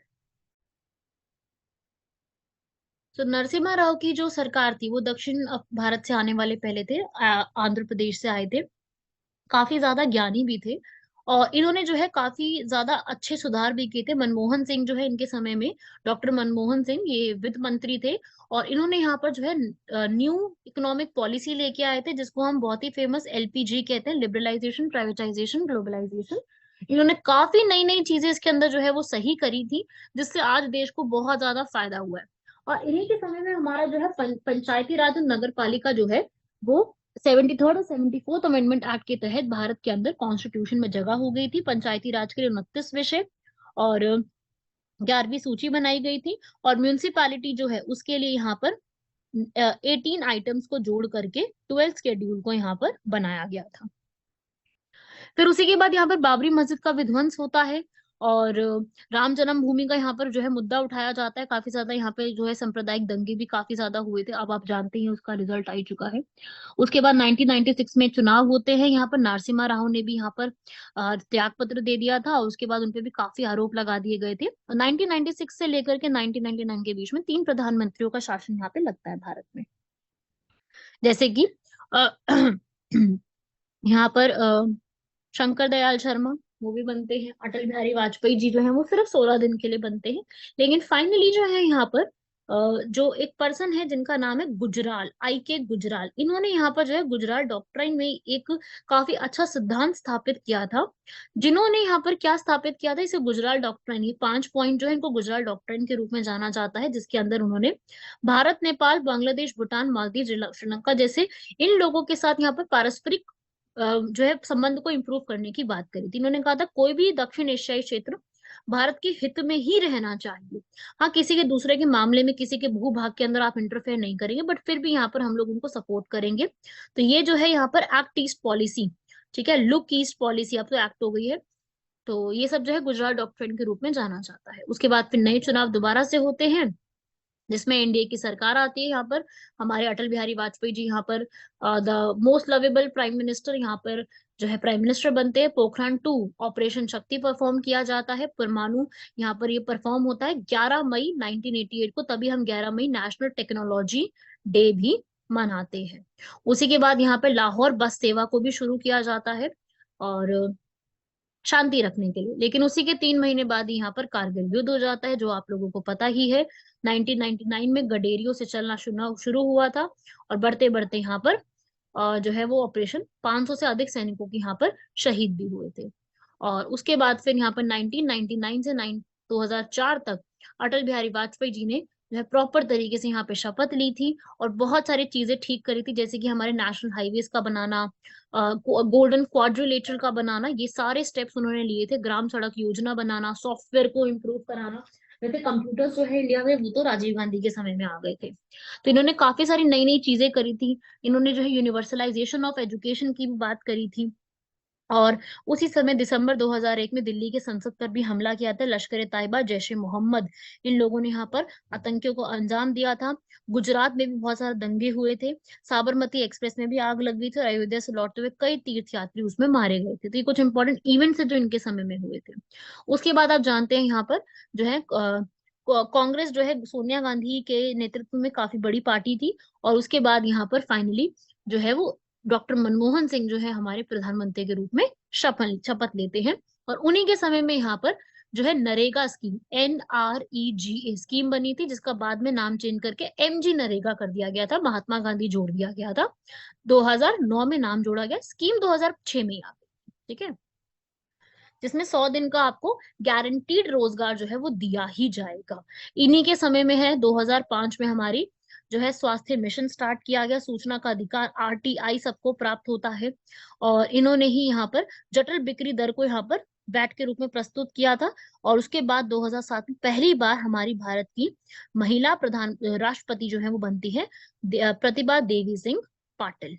तो नरसिम्हा राव की जो सरकार थी वो दक्षिण भारत से आने वाले पहले थे, आंध्र प्रदेश से आए थे, काफी ज्यादा ज्ञानी भी थे, और इन्होंने जो है काफी ज्यादा अच्छे सुधार भी किए थे। मनमोहन सिंह जो है इनके समय में, डॉक्टर मनमोहन सिंह ये वित्त मंत्री थे, और इन्होंने यहाँ पर जो है न्यू इकोनॉमिक पॉलिसी लेके आए थे, जिसको हम बहुत ही फेमस एलपीजी कहते हैं, लिबरलाइजेशन, प्राइवेटाइजेशन, ग्लोबलाइजेशन। इन्होंने काफी नई नई चीजें इसके अंदर जो है वो सही करी थी, जिससे आज देश को बहुत ज्यादा फायदा हुआ है। और इन्हीं के समय में हमारा जो है पंचायती राज और नगर पालिका जो है वो 73rd और 74th अमेंडमेंट एक्ट के तहत भारत के अंदर कॉन्स्टिट्यूशन में जगह हो गई थी। पंचायती राज के लिए 29 विषय और 11वीं सूची बनाई गई थी, और म्यूनिसिपैलिटी जो है उसके लिए यहाँ पर 18 आइटम्स को जोड़ करके 12th शेड्यूल को यहाँ पर बनाया गया था। फिर उसी के बाद यहाँ पर बाबरी मस्जिद का विध्वंस होता है, और राम जन्मभूमि का यहाँ पर जो है मुद्दा उठाया जाता है। काफी ज्यादा यहाँ पे जो है सांप्रदायिक दंगे भी काफी ज्यादा हुए थे, अब आप जानते हैं उसका रिजल्ट आ ही चुका है। उसके बाद 1996 में चुनाव होते हैं। यहाँ पर नरसिम्हा राव ने भी यहाँ पर त्याग पत्र दे दिया था, और उसके बाद उनपे भी काफी आरोप लगा दिए गए थे। 1996 से लेकर के 1999 के बीच में 3 प्रधानमंत्रियों का शासन यहाँ पे लगता है भारत में। जैसे कि अ, यहाँ पर शंकर दयाल शर्मा वो भी बनते हैं। अटल बिहारी वाजपेयी जी जो है वो सिर्फ 16 दिन के लिए बनते हैं। लेकिन फाइनली जो है यहाँ पर जो एक पर्सन है जिनका नाम है गुजराल, आई के गुजराल, इन्होंने यहाँ पर जो है गुजराल डॉक्ट्राइन में एक काफी अच्छा सिद्धांत स्थापित किया था। जिन्होंने यहाँ पर क्या स्थापित किया था, इसे गुजराल डॉक्ट्राइन, ये 5 पॉइंट जो है इनको गुजराल डॉक्ट्राइन के रूप में जाना जाता है, जिसके अंदर उन्होंने भारत, नेपाल, बांग्लादेश, भूटान, मालदीव, श्रीलंका जैसे इन लोगों के साथ यहाँ पर पारस्परिक जो है संबंध को इम्प्रूव करने की बात करी थी। इन्होंने कहा था कोई भी दक्षिण एशियाई क्षेत्र भारत के हित में ही रहना चाहिए। हाँ, किसी के दूसरे के मामले में, किसी के भूभाग के अंदर आप इंटरफेयर नहीं करेंगे, बट फिर भी यहाँ पर हम लोग उनको सपोर्ट करेंगे। तो ये जो है यहाँ पर एक्ट ईस्ट पॉलिसी, ठीक है, लुक ईस्ट पॉलिसी अब तो एक्ट हो गई है। तो ये सब जो है गुजरात डॉक्ट्रिन के रूप में जाना जाता है। उसके बाद फिर नए चुनाव दोबारा से होते हैं, जिसमें एनडीए की सरकार आती है। यहाँ पर हमारे अटल बिहारी वाजपेयी जी यहाँ पर the most lovable prime minister यहाँ पर जो है प्राइम मिनिस्टर बनते हैं। पोखरान 2 ऑपरेशन शक्ति परफॉर्म किया जाता है, परमाणु यहाँ पर ये परफॉर्म होता है 11 मई 1988 को, तभी हम 11 मई नेशनल टेक्नोलॉजी डे भी मनाते हैं। उसी के बाद यहाँ पे लाहौर बस सेवा को भी शुरू किया जाता है, और शांति रखने के लिए। लेकिन उसी के 3 महीने बाद ही यहाँ पर कारगिल युद्ध हो जाता है, जो आप लोगों को पता ही है। 1999 में गडेरियो से चलना शुरू शुरू हुआ था, और बढ़ते बढ़ते यहाँ पर जो है वो ऑपरेशन 500 से अधिक सैनिकों की यहाँ पर शहीद भी हुए थे। और उसके बाद फिर यहाँ पर 1999 से 2004 तक अटल बिहारी वाजपेयी जी ने जो है प्रॉपर तरीके से यहाँ पे शपथ ली थी, और बहुत सारी चीजें ठीक करी थी, जैसे कि हमारे नेशनल हाईवेज का बनाना, गोल्डन क्वाड्रिलेटरल का बनाना, ये सारे स्टेप्स उन्होंने लिए थे। ग्राम सड़क योजना बनाना, सॉफ्टवेयर को इम्प्रूव कराना। वैसे कंप्यूटर्स जो है इंडिया में वो तो राजीव गांधी के समय में आ गए थे। तो इन्होंने काफी सारी नई नई चीजें करी थी। इन्होंने जो है यूनिवर्सलाइजेशन ऑफ एजुकेशन की भी बात करी थी। और उसी समय दिसंबर 2001 में दिल्ली के संसद पर भी हमला किया था लश्कर ए तैयबा, जैश ए मोहम्मद, इन लोगों ने यहाँ पर आतंकियों को अंजाम दिया था। गुजरात में भी बहुत सारे दंगे हुए थे। साबरमती एक्सप्रेस में भी आग लग गई थी और अयोध्या से लौटते हुए कई तीर्थ यात्री उसमें मारे गए थे। तो ये कुछ इंपॉर्टेंट इवेंट्स है जो इनके समय में हुए थे। उसके बाद आप जानते हैं यहाँ पर जो है कांग्रेस जो है सोनिया गांधी के नेतृत्व में काफी बड़ी पार्टी थी। और उसके बाद यहाँ पर फाइनली जो है वो डॉक्टर मनमोहन सिंह जो है हमारे प्रधानमंत्री के रूप में शपथ शपथ लेते हैं। और उन्हीं के समय में यहाँ पर जो है नरेगा स्कीम, NREGA स्कीम बनी थी, जिसका बाद में नाम चेंज करके MG नरेगा कर दिया गया था, महात्मा गांधी जोड़ दिया गया था। 2009 में नाम जोड़ा गया, स्कीम 2006 में आ गई। ठीक है, जिसमें 100 दिन का आपको गारंटीड रोजगार जो है वो दिया ही जाएगा। इन्हीं के समय में है 2005 में हमारी जो है स्वास्थ्य मिशन स्टार्ट किया गया। सूचना का अधिकार RTI सबको प्राप्त होता है। और इन्होंने ही यहाँ पर जटिल बिक्री दर को यहाँ पर वैट के रूप में प्रस्तुत किया था। और उसके बाद 2007 में पहली बार हमारी भारत की महिला प्रधान राष्ट्रपति जो है वो बनती है प्रतिभा देवी सिंह पाटिल।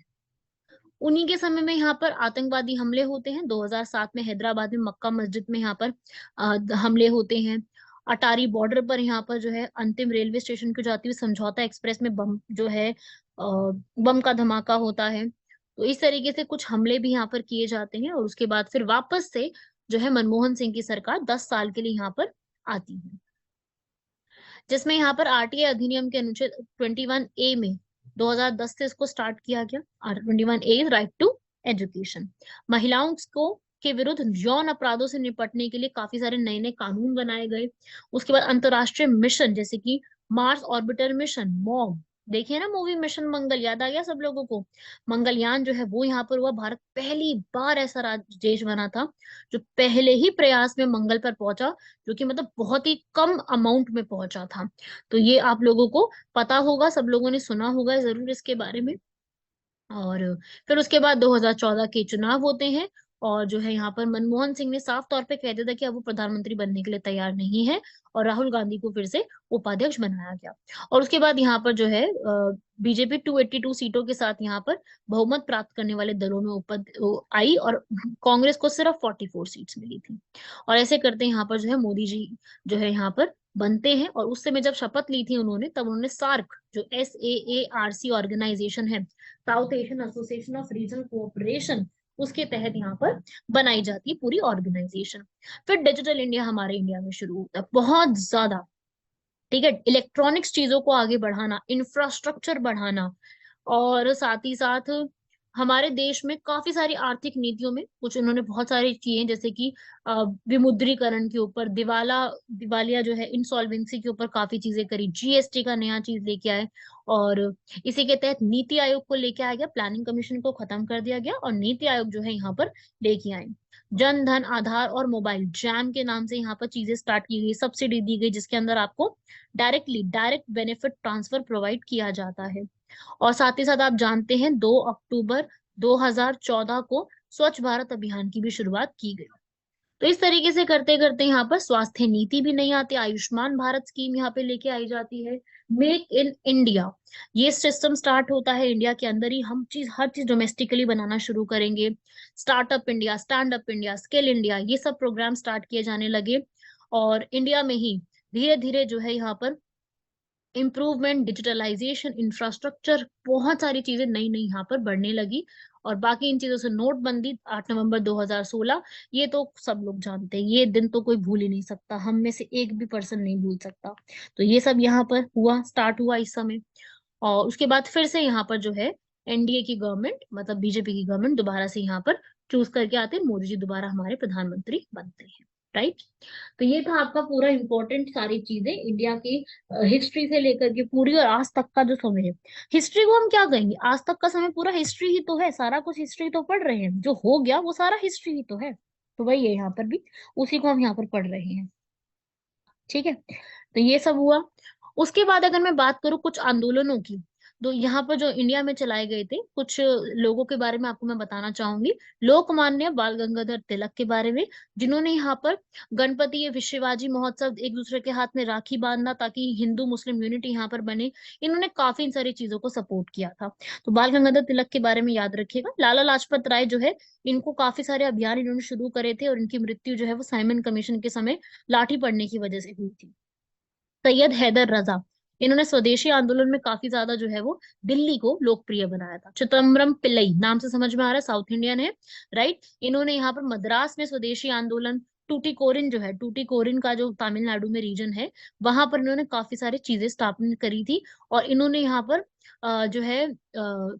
उन्हीं के समय में यहाँ पर आतंकवादी हमले होते हैं। 2007 में हैदराबाद में मक्का मस्जिद में यहाँ पर हमले होते हैं। अटारी बॉर्डर पर यहाँ पर जो है अंतिम रेलवे स्टेशन को जाती हुई समझौता एक्सप्रेस में बम जो है बम का धमाका होता है। तो इस तरीके से कुछ हमले भी यहाँ पर किए जाते हैं। और उसके बाद फिर वापस से जो है मनमोहन सिंह की सरकार 10 साल के लिए यहाँ पर आती है, जिसमें यहाँ पर RTI अधिनियम के अनुच्छेद 21A में 2010 से इसको स्टार्ट किया गया। और 21A राइट टू एजुकेशन। महिलाओं को के विरुद्ध यौन अपराधों से निपटने के लिए काफी सारे नए नए कानून बनाए गए। उसके बाद अंतरराष्ट्रीय मिशन जैसे कि मार्स ऑर्बिटर मिशन, मॉम, देखिए ना मूवी मिशन मंगल, याद आ गया सब लोगों को। मंगलयान जो है वो यहाँ पर हुआ। भारत पहली बार ऐसा देश बना था जो पहले ही प्रयास में मंगल पर पहुंचा, जो कि मतलब बहुत ही कम अमाउंट में पहुंचा था। तो ये आप लोगों को पता होगा, सब लोगों ने सुना होगा जरूर इसके बारे में। और फिर उसके बाद 2014 के चुनाव होते हैं। और जो है यहाँ पर मनमोहन सिंह ने साफ तौर पे कह दिया था कि अब वो प्रधानमंत्री बनने के लिए तैयार नहीं है। और राहुल गांधी को फिर से उपाध्यक्ष बनाया गया। और उसके बाद यहाँ पर जो है बीजेपी 282 सीटों के साथ यहाँ पर बहुमत प्राप्त करने वाले दलों में आई। और कांग्रेस को सिर्फ 44 सीट्स मिली थी। और ऐसे करते यहाँ पर जो है मोदी जी जो है यहाँ पर बनते हैं। और उस समय जब शपथ ली थी उन्होंने, तब उन्होंने सार्क जो SAARC ऑर्गेनाइजेशन है, south Asian association of regional cooperation, उसके तहत यहाँ पर बनाई जाती है पूरी ऑर्गेनाइजेशन। फिर डिजिटल इंडिया हमारे इंडिया में शुरू होता है बहुत ज्यादा। ठीक है, इलेक्ट्रॉनिक्स चीजों को आगे बढ़ाना, इंफ्रास्ट्रक्चर बढ़ाना। और साथ ही साथ हमारे देश में काफी सारी आर्थिक नीतियों में कुछ उन्होंने बहुत सारी किए, जैसे कि विमुद्रीकरण के ऊपर, दिवालिया जो है इंसॉल्वेंसी के ऊपर काफी चीजें करी, GST का नया चीज लेके आए। और इसी के तहत नीति आयोग को लेके आया गया, प्लानिंग कमीशन को खत्म कर दिया गया और नीति आयोग जो है यहाँ पर लेके आए। जन धन, आधार और मोबाइल जैम के नाम से यहाँ पर चीजें स्टार्ट की गई, सब्सिडी दी गई, जिसके अंदर आपको डायरेक्ट बेनिफिट ट्रांसफर प्रोवाइड किया जाता है। और साथ ही साथ आप जानते हैं 2 अक्टूबर 2014 को स्वच्छ भारत अभियान की भी शुरुआत की गई। तो इस तरीके से करते करते यहाँ पर स्वास्थ्य नीति भी नहीं आती, आयुष्मान भारत स्कीम यहाँ पे लेके आई जाती है। मेक इन इंडिया ये सिस्टम स्टार्ट होता है, इंडिया के अंदर ही हम हर चीज डोमेस्टिकली बनाना शुरू करेंगे। Startup India, stand up India, skill India, ये सब प्रोग्राम स्टार्ट किए जाने लगे। और इंडिया में ही धीरे धीरे जो है यहाँ पर इम्प्रूवमेंट, डिजिटलाइजेशन, इंफ्रास्ट्रक्चर, बहुत सारी चीजें नई नई यहाँ पर बढ़ने लगी। और बाकी इन चीजों से नोटबंदी 8 नवंबर 2016, ये तो सब लोग जानते हैं, ये दिन तो कोई भूल ही नहीं सकता, हम में से एक भी पर्सन नहीं भूल सकता। तो ये सब यहाँ पर हुआ, स्टार्ट हुआ इस समय। और उसके बाद फिर से यहाँ पर जो है NDA की गवर्नमेंट, मतलब बीजेपी की गवर्नमेंट दोबारा से यहाँ पर चूज करके आते हैं, मोदी जी दोबारा हमारे प्रधानमंत्री बनते हैं। राइट। तो ये था आपका पूरा इंपॉर्टेंट सारी चीजें इंडिया की हिस्ट्री से लेकर के पूरी, और आज तक का जो समय है। हिस्ट्री को हम क्या कहेंगे, आज तक का समय पूरा हिस्ट्री ही तो है, सारा कुछ हिस्ट्री तो पढ़ रहे हैं, जो हो गया वो सारा हिस्ट्री ही तो है। तो वही है यहाँ पर भी, उसी को हम यहाँ पर पढ़ रहे हैं। ठीक है, तो ये सब हुआ। उसके बाद अगर मैं बात करूँ कुछ आंदोलनों की, तो यहाँ पर जो इंडिया में चलाए गए थे कुछ लोगों के बारे में आपको मैं बताना चाहूंगी। लोकमान्य बाल गंगाधर तिलक के बारे में, जिन्होंने यहाँ पर गणपति या शिवाजी महोत्सव, एक दूसरे के हाथ में राखी बांधना ताकि हिंदू मुस्लिम यूनिटी यहाँ पर बने, इन्होंने काफी सारी चीजों को सपोर्ट किया था। तो बाल गंगाधर तिलक के बारे में याद रखिएगा। लाला लाजपत राय जो है, इनको काफी सारे अभियान इन्होंने शुरू करे थे और इनकी मृत्यु जो है वो साइमन कमीशन के समय लाठी पड़ने की वजह से हुई थी। सैयद हैदर रजा, इन्होंने स्वदेशी आंदोलन में काफी ज्यादा जो है वो दिल्ली को लोकप्रिय बनाया था। चिदम्बरम पिल्लई, नाम से समझ में आ रहा है साउथ इंडियन है, राइट। इन्होंने यहाँ पर मद्रास में स्वदेशी आंदोलन, टूटीकोरिन जो है, टूटीकोरिन का जो तमिलनाडु में रीजन है, वहां पर इन्होंने काफी सारी चीजें स्थापना करी थी। और इन्होंने यहाँ पर जो है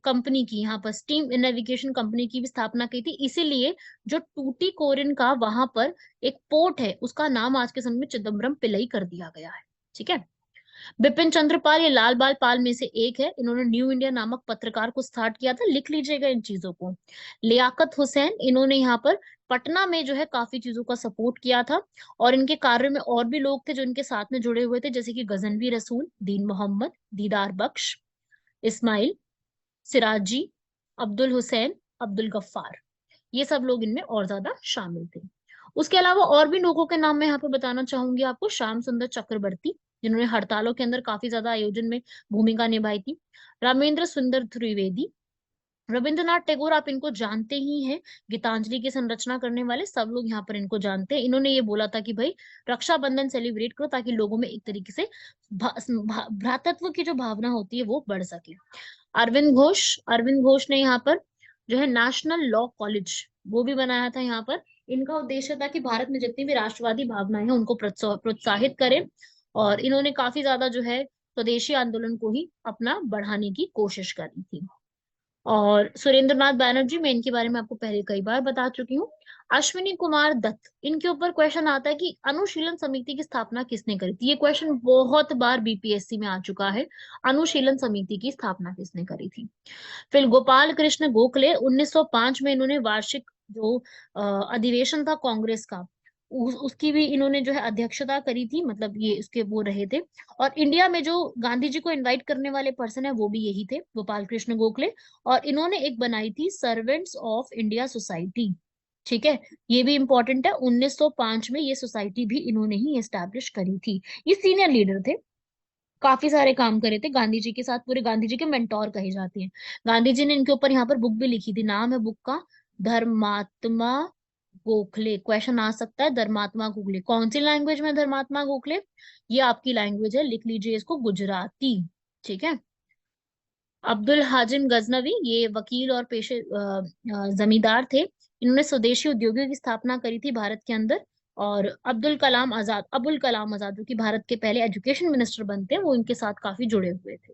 कंपनी की, यहाँ पर स्टीम नेविगेशन कंपनी की भी स्थापना की थी। इसीलिए जो टूटीकोरिन का वहां पर एक पोर्ट है, उसका नाम आज के समय में चिदम्बरम पिल्लई कर दिया गया है। ठीक है। बिपिन चंद्र पाल, ये लाल बाल पाल में से एक है। इन्होंने न्यू इंडिया नामक पत्रकार को स्टार्ट किया था, लिख लीजिएगा इन चीजों को। लियाकत हुसैन, इन्होंने यहाँ पर पटना में जो है काफी चीजों का सपोर्ट किया था। और इनके कार्य में और भी लोग थे जो इनके साथ में जुड़े हुए थे, जैसे कि गजनवी रसूल, दीन मोहम्मद, दीदार बख्श, इस्माइल, सिराजी, अब्दुल हुसैन, अब्दुल गफ्फार, ये सब लोग इनमें और ज्यादा शामिल थे। उसके अलावा और भी लोगों के नाम मैं यहाँ पे बताना चाहूंगी आपको। श्याम सुंदर चक्रवर्ती, जिन्होंने हड़तालों के अंदर काफी ज्यादा आयोजन में भूमिका निभाई थी। रामेंद्र सुंदर त्रिवेदी, रविंद्रनाथ टैगोर, आप इनको जानते ही हैं, गीतांजलि की संरचना करने वाले, सब लोग यहाँ पर इनको जानते हैं। इन्होंने ये बोला था कि भाई रक्षाबंधन सेलिब्रेट करो ताकि लोगों में एक तरीके से भ्रातृत्व की जो भावना होती है वो बढ़ सके। अरविंद घोष, अरविंद घोष ने यहाँ पर जो है नेशनल लॉ कॉलेज वो भी बनाया था यहाँ पर। इनका उद्देश्य था कि भारत में जितनी भी राष्ट्रवादी भावनाएं हैं उनको प्रोत्साहित करें। और इन्होंने काफी ज्यादा जो है स्वदेशी आंदोलन को ही अपना बढ़ाने की कोशिश करी थी। और सुरेंद्र नाथ बैनर्जी, मैं इनके बारे में आपको पहले कई बार बता चुकी हूँ। अश्विनी कुमार दत्त, इनके ऊपर क्वेश्चन आता है कि अनुशीलन समिति की स्थापना किसने करी थी। ये क्वेश्चन बहुत बार बीपीएससी में आ चुका है, अनुशीलन समिति की स्थापना किसने करी थी। फिर गोपाल कृष्ण गोखले, 1905 में इन्होंने वार्षिक जो अधिवेशन था कांग्रेस का, उसकी भी इन्होंने जो है अध्यक्षता करी थी, मतलब ये उसके वो रहे थे। और इंडिया में जो गांधी जी को इनवाइट करने वाले पर्सन है वो भी यही थे, गोपाल कृष्ण गोखले। और इन्होंने एक बनाई थी सर्वेंट्स ऑफ इंडिया सोसाइटी। ठीक है, ये भी इंपॉर्टेंट है। 1905 में ये सोसाइटी भी इन्होंने ही एस्टैब्लिश करी थी। ये सीनियर लीडर थे, काफी सारे काम करे थे गांधी जी के साथ, पूरे गांधी जी के मेंटोर कहे जाते हैं। गांधी जी ने इनके ऊपर यहाँ पर बुक भी लिखी थी, नाम है बुक का धर्मात्मा गोखले। क्वेश्चन आ सकता है, धर्मात्मा गोखले कौन सी लैंग्वेज में? धर्मात्मा गोखले ये आपकी लैंग्वेज है, लिख लीजिए इसको, गुजराती। ठीक है। अब्दुल हाजिम गजनवी, ये वकील और पेशे जमींदार थे। इन्होंने स्वदेशी उद्योगों की स्थापना करी थी भारत के अंदर। और अबुल कलाम आजाद जो कि भारत के पहले एजुकेशन मिनिस्टर बनते हैं, वो इनके साथ काफी जुड़े हुए थे।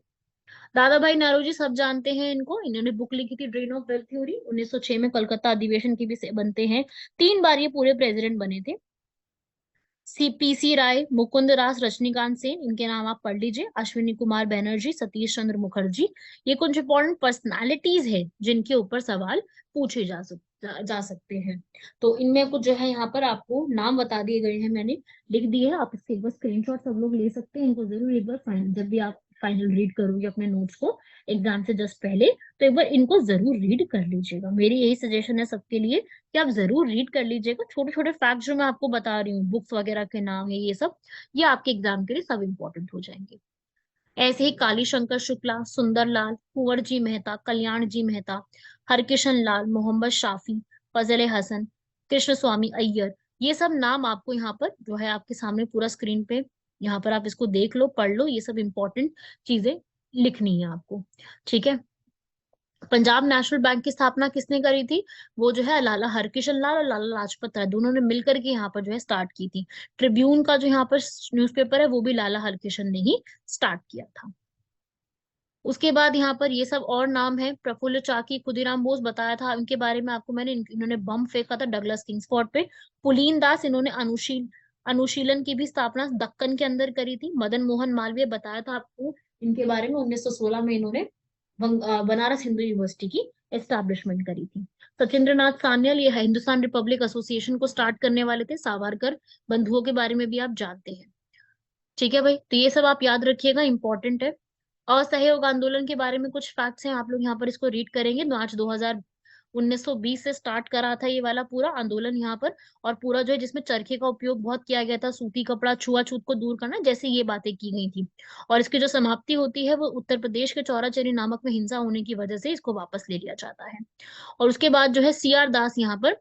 दादा भाई नौरोजी, सब जानते हैं इनको, इन्होंने बुक लिखी थी ड्रेन ऑफ वेल्थ थ्योरी, 1906 में कलकत्ता अधिवेशन की भी बनते हैं। 3 बार ये पूरे प्रेसिडेंट बने थे। सीपीसी राय, मुकुंद दास रजनीकांत सेन, इनके नाम आप पढ़ लीजिए। अश्विनी कुमार बैनर्जी, सतीश चंद्र मुखर्जी, ये कुछ इंपॉर्टेंट पर्सनालिटीज है जिनके ऊपर सवाल पूछे जा सकते हैं। तो इनमें कुछ जो है यहाँ पर आपको नाम बता दिए गए हैं, मैंने लिख दिए हैं। आप इसके एक बार स्क्रीनशॉट सब लोग ले सकते हैं, इनको जरूर एक बार फाइनल, जब भी आप फाइनल रीड करोगे अपने नोट्स को एग्जाम से जस्ट पहले, तो एक बार इनको जरूर रीड कर लीजिएगा। मेरी यही सजेशन है सबके लिए कि आप जरूर रीड कर लीजिएगा। छोटे छोटे फैक्ट जो मैं आपको बता रही हूँ, बुक्स वगैरह के नाम है, ये सब ये आपके एग्जाम के लिए सब इम्पोर्टेंट हो जाएंगे। ऐसे ही काली शंकर शुक्ला, सुंदर लाल, कुंवर जी मेहता, कल्याण जी मेहता, हरकिशन लाल, मोहम्मद शाफी, फजल हसन, कृष्ण स्वामी अय्यर, ये सब नाम आपको यहाँ पर जो है आपके सामने पूरा स्क्रीन पे, यहाँ पर आप इसको देख लो, पढ़ लो, ये सब इंपॉर्टेंट चीजें लिखनी है आपको। ठीक है। पंजाब नेशनल बैंक की स्थापना किसने करी थी? वो जो है लाला हरकिशन लाल और लाला लाजपत राय, दोनों ने मिलकर के यहाँ पर जो है स्टार्ट की थी। ट्रिब्यून का जो यहाँ पर न्यूज़पेपर है वो भी लाला हरकिशन ने ही स्टार्ट किया था। उसके बाद यहाँ पर ये सब और नाम है, प्रफुल्ल चाकी, खुदीराम बोस बताया था इनके बारे में आपको मैंने, इन्होंने बम फेंका था डगलस किंग्सफोर्ड पे। पुलीन दास, इन्होंने अनुशीलन की भी स्थापना दक्कन के अंदर करी थी। मदन मोहन मालवीय बताया था आपको इनके बारे में, 1916 में इन्होंने बनारस हिंदू यूनिवर्सिटी की एस्टैब्लिशमेंट करी थी। सचिंद्र नाथ सान्याल, ये हिंदुस्तान रिपब्लिक एसोसिएशन को स्टार्ट करने वाले थे। सावरकर बंधुओं के बारे में भी आप जानते हैं। ठीक है भाई, तो ये सब आप याद रखिएगा, इंपॉर्टेंट है। असहयोग आंदोलन के बारे में कुछ फैक्ट्स हैं, आप लोग यहाँ पर इसको रीड करेंगे। मार्च 1920 से स्टार्ट करा था ये वाला पूरा आंदोलन यहाँ पर। और पूरा जो है जिसमें चरखे का उपयोग बहुत किया गया था, सूती कपड़ा, छुआछूत को दूर करना, जैसे ये बातें की गई थी। और इसकी जो समाप्ति होती है वो उत्तर प्रदेश के चौराचरी नामक में हिंसा होने की वजह से इसको वापस ले लिया जाता है। और उसके बाद जो है सीआर दास यहाँ पर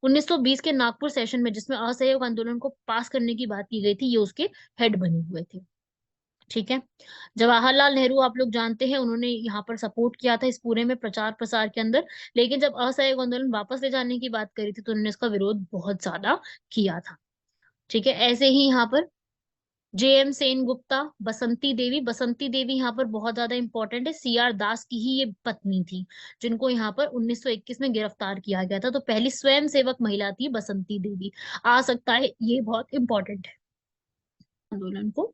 1920 के नागपुर सेशन में, जिसमें असहयोग आंदोलन को पास करने की बात की गई थी, ये उसके हेड बने हुए थे। ठीक है। जवाहरलाल नेहरू आप लोग जानते हैं, उन्होंने यहाँ पर सपोर्ट किया था इस पूरे में प्रचार प्रसार के अंदर। लेकिन जब असहयोग आंदोलन वापस ले जाने की बात करी थी तो उन्होंने इसका विरोध बहुत ज्यादा किया था। ठीक है। ऐसे ही यहाँ पर जेएम सेन गुप्ता, बसंती देवी यहाँ पर बहुत ज्यादा इंपॉर्टेंट है। सीआर दास की ही ये पत्नी थी, जिनको यहाँ पर 1921 में गिरफ्तार किया गया था। तो पहली स्वयं सेवक महिला थी बसंती देवी। आ सकता है ये बहुत इंपॉर्टेंट है आंदोलन को।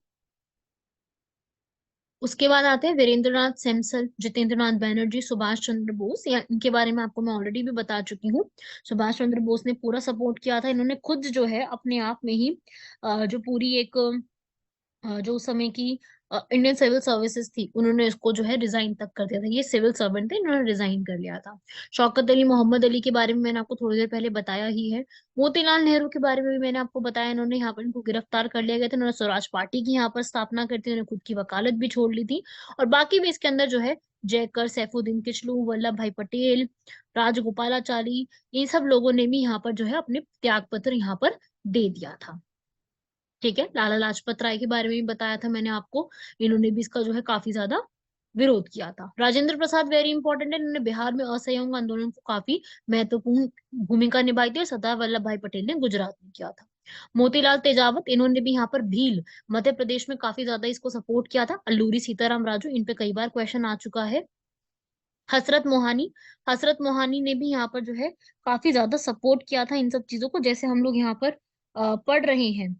उसके बाद आते हैं वीरेंद्रनाथ सेमसल, जितेंद्रनाथ बैनर्जी, सुभाष चंद्र बोस। या इनके बारे में आपको मैं ऑलरेडी भी बता चुकी हूँ। सुभाष चंद्र बोस ने पूरा सपोर्ट किया था। इन्होंने खुद जो है अपने आप में ही जो पूरी एक जो उस समय की इंडियन सिविल सर्विसेज थी, उन्होंने इसको जो है रिजाइन तक कर दिया था। ये सिविल सर्वेंट थे, इन्होंने रिजाइन कर लिया था। शौकत अली मोहम्मद अली के बारे में मैंने आपको थोड़ी देर पहले बताया ही है। मोतीलाल नेहरू के बारे में भी मैंने आपको बताया। इन्होंने यहाँ पर इनको गिरफ्तार कर लिया गया था। इन्होंने स्वराज पार्टी की यहाँ पर स्थापना करती, उन्होंने खुद की वकालत भी छोड़ ली थी। और बाकी भी इसके अंदर जो है जयकर, सैफुद्दीन किचलू, वल्लभ भाई पटेल, राजगोपालाचारी, इन सब लोगों ने भी यहाँ पर जो है अपने त्याग पत्र यहाँ पर दे दिया था। ठीक है। लाला लाजपत राय के बारे में भी बताया था मैंने आपको। इन्होंने भी इसका जो है काफी ज्यादा विरोध किया था। राजेंद्र प्रसाद वेरी इंपॉर्टेंट है। इन्होंने बिहार में असहयोग आंदोलन को काफी महत्वपूर्ण भूमिका निभाई थी। और सरदार वल्लभ भाई पटेल ने गुजरात में किया था। मोतीलाल तेजावत, इन्होंने भी यहाँ पर भील मध्य प्रदेश में काफी ज्यादा इसको सपोर्ट किया था। अल्लूरी सीताराम राजू, इन पे कई बार क्वेश्चन आ चुका है। हसरत मोहानी, हसरत मोहानी ने भी यहाँ पर जो है काफी ज्यादा सपोर्ट किया था इन सब चीजों को, जैसे हम लोग यहाँ पर पढ़ रहे हैं।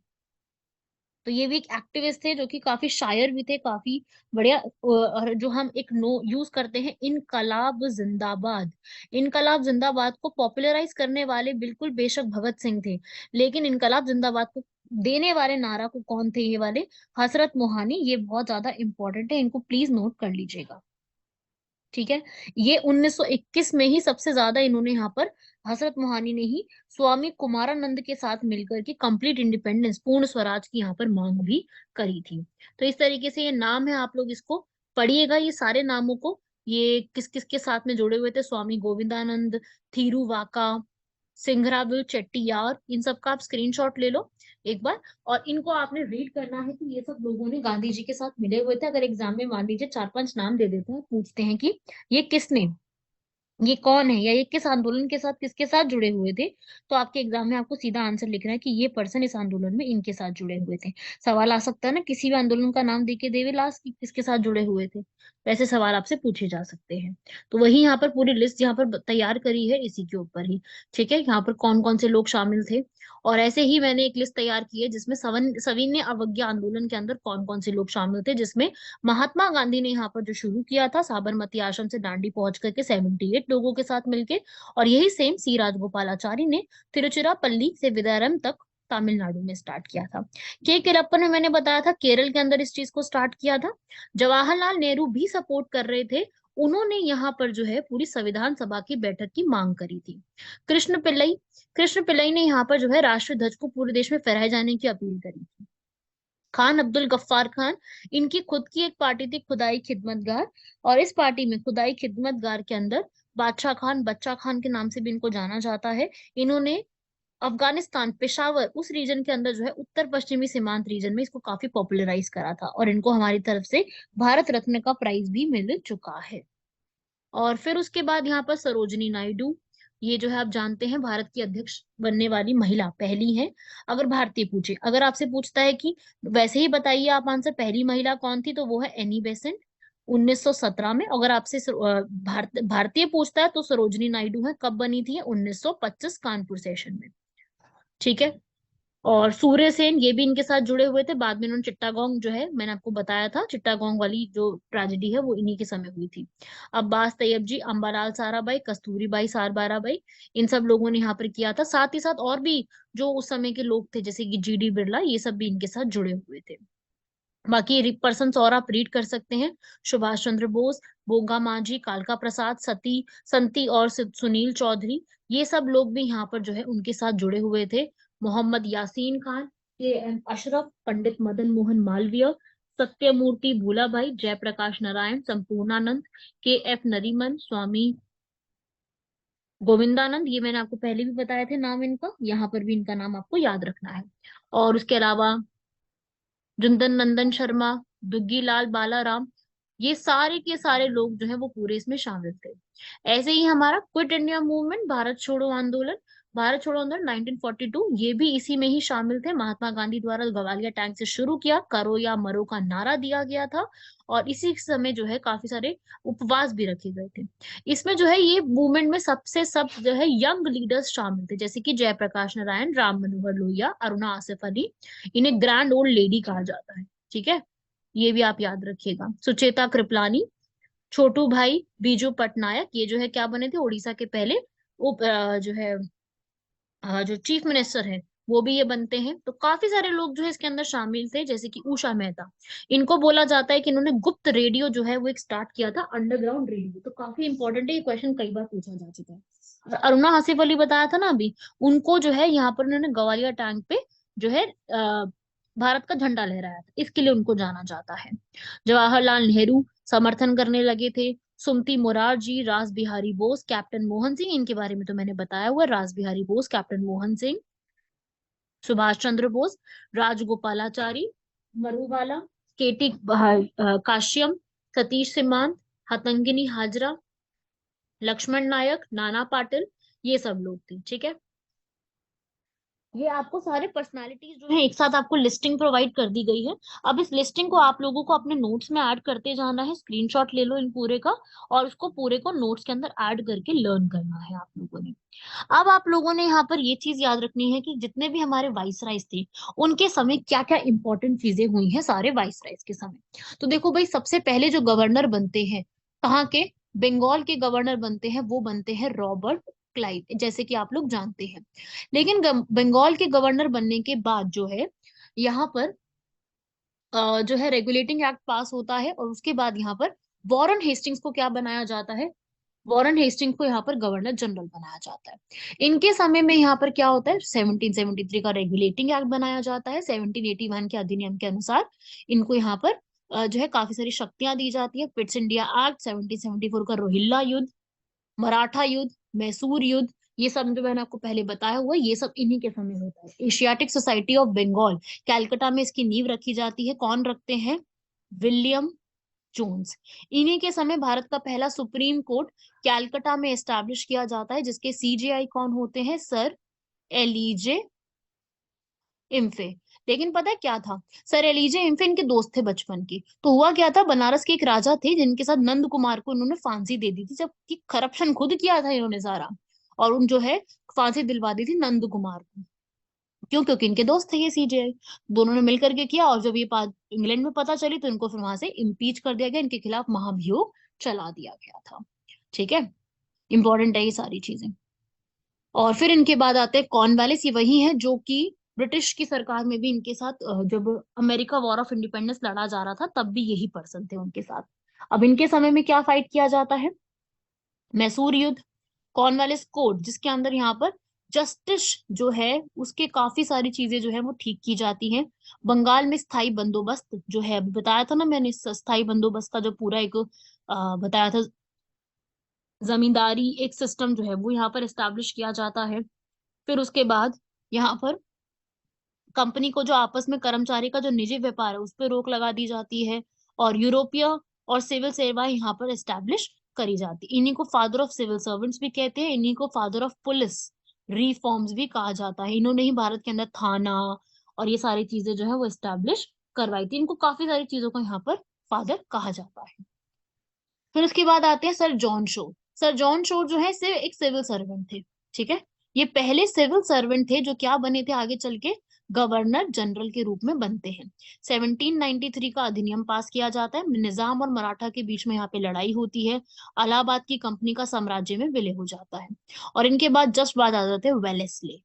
तो ये भी एक एक्टिविस्ट थे जो कि काफी शायर भी थे, काफी बढ़िया। और जो हम एक नो यूज करते हैं, इनकलाब जिंदाबाद, इनकलाब जिंदाबाद को पॉपुलराइज करने वाले बिल्कुल बेशक भगत सिंह थे, लेकिन इनकलाब जिंदाबाद को देने वाले नारा को कौन थे? ये वाले हसरत मोहानी। ये बहुत ज्यादा इंपॉर्टेंट है, इनको प्लीज नोट कर लीजिएगा। ठीक है। ये 1921 में ही सबसे ज्यादा इन्होंने यहाँ पर, हसरत मोहानी ने ही स्वामी कुमारानंद के साथ मिलकर के कंप्लीट इंडिपेंडेंस, पूर्ण स्वराज की यहाँ पर मांग भी करी थी। तो इस तरीके से ये नाम है, आप लोग इसको पढ़िएगा ये सारे नामों को। ये किस किस के साथ में जुड़े हुए थे? स्वामी गोविंदानंद, थीरुवाका, सिंघराबिल चेट्टियार, इन सब का आप स्क्रीनशॉट ले लो एक बार। और इनको आपने रीड करना है कि ये सब लोगों ने गांधी जी के साथ मिले हुए थे। अगर एग्जाम में मान लीजिए 4-5 नाम दे देते हैं, पूछते हैं कि ये किसने, ये कौन है, या ये किस आंदोलन के साथ, किसके साथ जुड़े हुए थे, तो आपके एग्जाम में आपको सीधा आंसर लिखना है कि ये पर्सन इस आंदोलन में इनके साथ जुड़े हुए थे। सवाल आ सकता है ना, किसी भी आंदोलन का नाम देके देवे लास्ट, कि किसके साथ जुड़े हुए थे, वैसे सवाल आपसे पूछे जा सकते हैं। तो वही यहाँ पर पूरी लिस्ट यहाँ पर तैयार करी है इसी के ऊपर ही। ठीक है। यहाँ पर कौन कौन से लोग शामिल थे। और ऐसे ही मैंने एक लिस्ट तैयार की है जिसमें सविनय अवज्ञा आंदोलन के अंदर कौन कौन से लोग शामिल थे, जिसमें महात्मा गांधी ने यहाँ पर जो शुरू किया था, साबरमती आश्रम से दांडी पहुंच करके 78 लोगों के साथ मिलके। और यही सेम सी राजगोपालाचारी ने तिरुचिरापल्ली से विदारम तक तमिलनाडु में स्टार्ट किया था। के किरप्पन में मैंने बताया था केरल के अंदर इस चीज को स्टार्ट किया था। जवाहरलाल नेहरू भी सपोर्ट कर रहे थे। उन्होंने यहाँ पर जो है पूरी संविधान सभा की बैठक की मांग करी थी। कृष्ण पिल्लई, कृष्ण पिल्लई ने यहाँ पर जो है राष्ट्रीय ध्वज को पूरे देश में फहराए जाने की अपील करी थी। खान अब्दुल गफ्फार खान, इनकी खुद की एक पार्टी थी खुदाई खिदमतगार। और इस पार्टी में खुदाई खिदमतगार के अंदर बादशाह खान, बच्चा खान के नाम से भी इनको जाना जाता है। इन्होंने अफगानिस्तान, पेशावर, उस रीजन के अंदर जो है उत्तर पश्चिमी सीमांत रीजन में इसको काफी पॉपुलराइज करा था। और इनको हमारी तरफ से भारत रत्न का प्राइज भी मिल चुका है। और फिर उसके बाद यहाँ पर सरोजिनी नायडू, ये जो है आप जानते हैं भारत की अध्यक्ष बनने वाली महिला पहली है। अगर भारतीय पूछे, अगर आपसे पूछता है कि वैसे ही बताइए आप आंसर, पहली महिला कौन थी, तो वो है एनी बेसेंट 1917 में। अगर आपसे भारतीय पूछता है तो सरोजिनी नायडू है। कब बनी थी? 1925 कानपुर सेशन में। ठीक है। और सूर्य सेन, ये भी इनके साथ जुड़े हुए थे। बाद में इन्होंने चिट्टागोंग, जो है मैंने आपको बताया था, चिट्टागोंग वाली जो ट्रेजेडी है वो इन्हीं के समय हुई थी। अब्बास तैयब जी, अंबालाल साराभाई, कस्तूरीबाई सारभाराबाई, इन सब लोगों ने यहाँ पर किया था। साथ ही साथ और भी जो उस समय के लोग थे, जैसे कि जीडी बिरला, ये सब भी इनके साथ जुड़े हुए थे। बाकी पर्सन और आप रीड कर सकते हैं। सुभाष चंद्र बोस, बोंगा मांझी, कालका प्रसाद, सती संती और सुनील चौधरी, ये सब लोग भी यहाँ पर जो है उनके साथ जुड़े हुए थे। मोहम्मद यासीन खान, के एम अशरफ, पंडित मदन मोहन मालवीय, सत्यमूर्ति भूलाभाई, जयप्रकाश नारायण, संपूर्णानंद, के एफ नरीमन, स्वामी गोविंदानंद, ये मैंने आपको पहले भी बताए थे नाम इनका, यहाँ पर भी इनका नाम आपको याद रखना है। और उसके अलावा जुंदन नंदन शर्मा, दुग्गी लाल बालाराम, ये सारे के सारे लोग जो है वो पूरे इसमें शामिल थे। ऐसे ही हमारा क्विट इंडिया मूवमेंट, भारत छोड़ो आंदोलन, भारत छोड़ो आंदोलन 1942, ये भी इसी में ही शामिल थे। महात्मा गांधी द्वारा ग्वालियर टैंक से शुरू किया, करो या मरो का नारा दिया गया था, और इसी समय जो है काफी सारे उपवास भी रखे गए थे। इसमें जो है ये मूवमेंट में सब जो है यंग लीडर्स शामिल थे, जैसे कि जयप्रकाश नारायण, राम मनोहर लोहिया, अरुणा आसिफ अली, इन्हें ग्रैंड ओल्ड लेडी कहा जाता है, ठीक है, ये भी आप याद रखिएगा। सुचेता कृपलानी, छोटू भाई, बीजू पटनायक, ये जो है क्या बने थे, उड़ीसा के पहले जो है जो चीफ मिनिस्टर है वो भी ये बनते हैं। तो काफी सारे लोग जो है इसके अंदर शामिल थे, जैसे कि उषा मेहता, इनको बोला जाता है कि इन्होंने गुप्त रेडियो जो है वो एक स्टार्ट किया था, अंडरग्राउंड रेडियो, तो काफी इंपॉर्टेंट है, ये क्वेश्चन कई बार पूछा जा चुका है। और अरुणा आसिफ अली बताया था ना अभी, उनको जो है यहाँ पर उन्होंने ग्वालियर टैंक पे जो है भारत का झंडा लहराया था, इसके लिए उनको जाना जाता है। जवाहरलाल नेहरू समर्थन करने लगे थे। सुमति मोरारजी, रास बिहारी बोस, कैप्टन मोहन सिंह, इनके बारे में तो मैंने बताया हुआ, रास बिहारी बोस, कैप्टन मोहन सिंह, सुभाष चंद्र बोस, राजगोपालाचारी, मरुवाला, केटी काश्यम, सतीश सिमान, हतंगिनी हाजरा, लक्ष्मण नायक, नाना पाटिल, ये सब लोग थे, ठीक है। ये आपको सारे पर्सनालिटीज जो है एक साथ आपको लिस्टिंग प्रोवाइड कर दी गई है। अब इस लिस्टिंग को आप लोगों को अपने नोट्स में ऐड करते जाना है, स्क्रीनशॉट ले लो इन पूरे का, और उसको पूरे को नोट्स के अंदर ऐड करके लर्न करना है आप लोगों ने। अब आप लोगों ने यहाँ पर ये चीज याद रखनी है कि जितने भी हमारे वाइसरायज थे उनके समय क्या क्या इंपॉर्टेंट चीजें हुई हैं सारे वाइसरायज के समय। तो देखो भाई, सबसे पहले जो गवर्नर बनते हैं कहाँ के, बंगाल के गवर्नर बनते हैं, वो बनते हैं रॉबर्ट क्लाइव, जैसे कि आप लोग जानते हैं। लेकिन बंगाल के गवर्नर बनने के बाद जो है यहाँ पर जो है रेगुलेटिंग एक्ट पास होता है, और उसके बाद यहाँ पर वॉरेन हेस्टिंग्स को क्या बनाया जाता है, वॉरेन हेस्टिंग्स को यहाँ पर गवर्नर जनरल बनाया जाता है। इनके समय में यहाँ पर क्या होता है, 1773 का रेगुलेटिंग एक्ट बनाया जाता है, 1781 के अधिनियम के अनुसार इनको यहाँ पर जो है काफी सारी शक्तियां दी जाती है। पिट्स इंडिया एक्ट, 1774 का रोहिल्ला युद्ध, मराठा युद्ध, मैसूर युद्ध, ये सब जो मैंने आपको पहले बताया हुआ है, ये सब इन्हीं के समय होता है। Asiatic society of Bengal, Calcutta में इसकी नींव रखी जाती है, कौन रखते हैं, विलियम जोन्स। इन्हीं के समय भारत का पहला सुप्रीम कोर्ट कैलकाटा में एस्टैब्लिश किया जाता है, जिसके सीजेआई कौन होते हैं, सर एलिजे इम्फे। लेकिन पता है क्या था, सर एलिजे इम्फे इनके दोस्त थे बचपन के। तो हुआ क्या था, बनारस के एक राजा थे जिनके साथ नंद कुमार को इन्होंने फांसी दे दी थी, जबकि करप्शन खुद किया था इन्होंने सारा, और उन जो है फांसी दिलवा दी थी नंद कुमार को। क्यों, क्योंकि इनके दोस्त थे ये सीजेआई, दोनों ने मिलकर के किया, और जब ये बात इंग्लैंड में पता चली तो इनको फिर वहां से इम्पीच कर दिया गया, इनके खिलाफ महाभियोग चला दिया गया था, ठीक है। इंपॉर्टेंट है ये सारी चीजें। और फिर इनके बाद आते हैं कॉर्नवालिस, ये वही है जो कि ब्रिटिश की सरकार में भी इनके साथ जब अमेरिका वॉर ऑफ इंडिपेंडेंस लड़ा जा रहा था तब भी यही पर्सन थे उनके साथ। अब इनके समय में क्या फाइट किया जाता है, मैसूर युद्ध, कॉर्नवालिस कोड, जिसके अंदर यहाँ पर जस्टिस जो है उसके काफी सारी चीजें जो है वो ठीक की जाती हैं। बंगाल में स्थायी बंदोबस्त जो है, अभी बताया था ना मैंने, स्थायी बंदोबस्त का जो पूरा एक बताया था, जमींदारी एक सिस्टम जो है वो यहाँ पर एस्टैब्लिश किया जाता है। फिर उसके बाद यहाँ पर कंपनी को जो आपस में कर्मचारी का जो निजी व्यापार है उस पर रोक लगा दी जाती है, और यूरोपीय और सिविल सेवाएं यहाँ पर एस्टैब्लिश करी जाती। इन्हीं को फादर ऑफ सिविल सर्वेंट्स भी कहते हैं, इन्हीं को फादर ऑफ पुलिस रिफॉर्म्स भी कहा जाता है। इन्होंने ही भारत के अंदर थाना और ये सारी चीजें जो है वो एस्टैब्लिश करवाई थी, इनको काफी सारी चीजों को यहाँ पर फादर कहा जाता है। फिर उसके बाद आते हैं sir John show. Sir John show जो है सिर्फ एक सिविल सर्वेंट थे, ठीक है। ये पहले सिविल सर्वेंट थे जो क्या बने थे आगे चल के, गवर्नर जनरल के रूप में बनते हैं। 1793 का अधिनियम पास किया जाता है, निजाम और मराठा के बीच में यहाँ पे लड़ाई होती है, इलाहाबाद की कंपनी का साम्राज्य में विलय हो जाता है। और इनके बाद जस्ट बाद आ जाते हैं वेलेस्ले।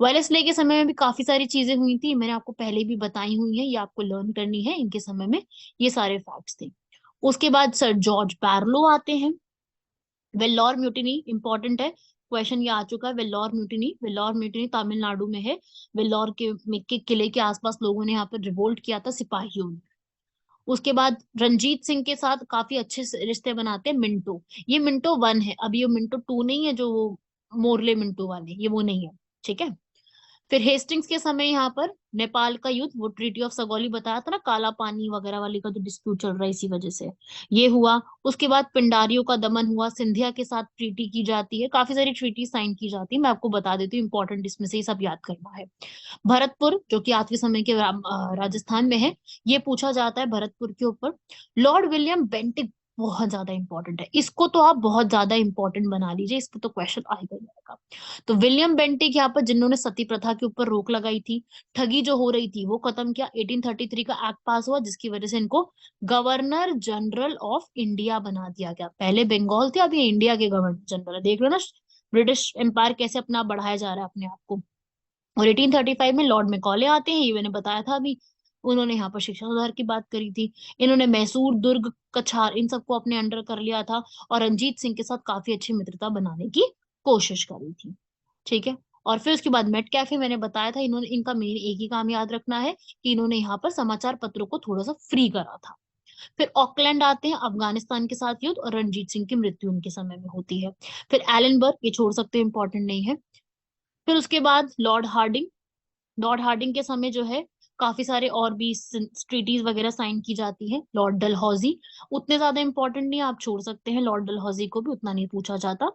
वेलेस्ले के समय में भी काफी सारी चीजें हुई थी, मैंने आपको पहले भी बताई हुई है, ये आपको लर्न करनी है इनके समय में, ये सारे फैक्ट्स थे। उसके बाद सर जॉर्ज बैरलो आते हैं। वेल्लोर म्यूटिनी इंपॉर्टेंट है, क्वेश्चन ये आ चुका है। वेल्लोर म्यूटिनी, वेल्लोर म्यूटिनी तमिलनाडु में है। वेल्लोर के किले के आसपास लोगों ने यहाँ पर रिवोल्ट किया था, सिपाहियों ने। उसके बाद रंजीत सिंह के साथ काफी अच्छे रिश्ते बनाते हैं मिंटो। ये मिंटो वन है, अभी ये मिंटो टू नहीं है, जो वो मोरले मिंटो वाले, ये वो नहीं है। ठीक है। फिर हेस्टिंग्स के समय यहाँ पर नेपाल का युद्ध, वो ट्रीटी ऑफ सगौली बताया था ना, काला पानी वगैरह वाली का जो डिस्प्यूट चल रहा है इसी वजह से ये हुआ। उसके बाद पिंडारियों का दमन हुआ, सिंधिया के साथ ट्रीटी की जाती है, काफी सारी ट्रीटी साइन की जाती है, मैं आपको बता देती हूँ, इंपॉर्टेंट इसमें से ये सब याद करना है। भरतपुर जो कि आज के समय के राजस्थान में है, ये पूछा जाता है भरतपुर के ऊपर। लॉर्ड विलियम बेंटिक बहुत ज्यादा इंपॉर्टेंट है, इसको तो आप बहुत ज्यादा इंपॉर्टेंट बना लीजिए, इस पे तो क्वेश्चन आएगा ही आएगा। तो विलियम बेंटिक यहाँ पर, जिन्होंने सती प्रथा के ऊपर रोक लगाई थी, ठगी जो हो रही थी वो खत्म किया, 1833 का एक्ट पास हुआ जिसकी वजह से इनको गवर्नर जनरल ऑफ इंडिया बना दिया गया। पहले बंगाल थे, अभी इंडिया के गवर्नर जनरल है, देख लो ना ब्रिटिश एम्पायर कैसे अपना बढ़ाया जा रहा है अपने आप को। और 1835 में लॉर्ड मैकॉले आते हैं, ये मैंने बताया था अभी, उन्होंने यहाँ पर शिक्षा सुधार की बात करी थी। इन्होंने मैसूर, दुर्ग, कछार इन सबको अपने अंडर कर लिया था, और रंजीत सिंह के साथ काफी अच्छी मित्रता बनाने की कोशिश करी थी। ठीक है। और फिर उसके बाद मेट कैफे, मैंने बताया था, इन्होंने, इनका मेन एक ही काम याद रखना है कि इन्होंने यहाँ पर समाचार पत्रों को थोड़ा सा फ्री करा था। फिर ऑकलैंड आते हैं, अफगानिस्तान के साथ युद्ध, और रणजीत सिंह की मृत्यु उनके समय में होती है। फिर एलनबर्ग, ये छोड़ सकते हैं, इंपॉर्टेंट नहीं है। फिर उसके बाद लॉर्ड हार्डिंग, लॉर्ड हार्डिंग के समय जो है काफी सारे और भी ट्रीटीज वगैरह साइन की जाती है। लॉर्ड डलहौजी उतने ज्यादा इंपॉर्टेंट नहीं, आप छोड़ सकते हैं, लॉर्ड डलहौजी को भी उतना नहीं पूछा जाता।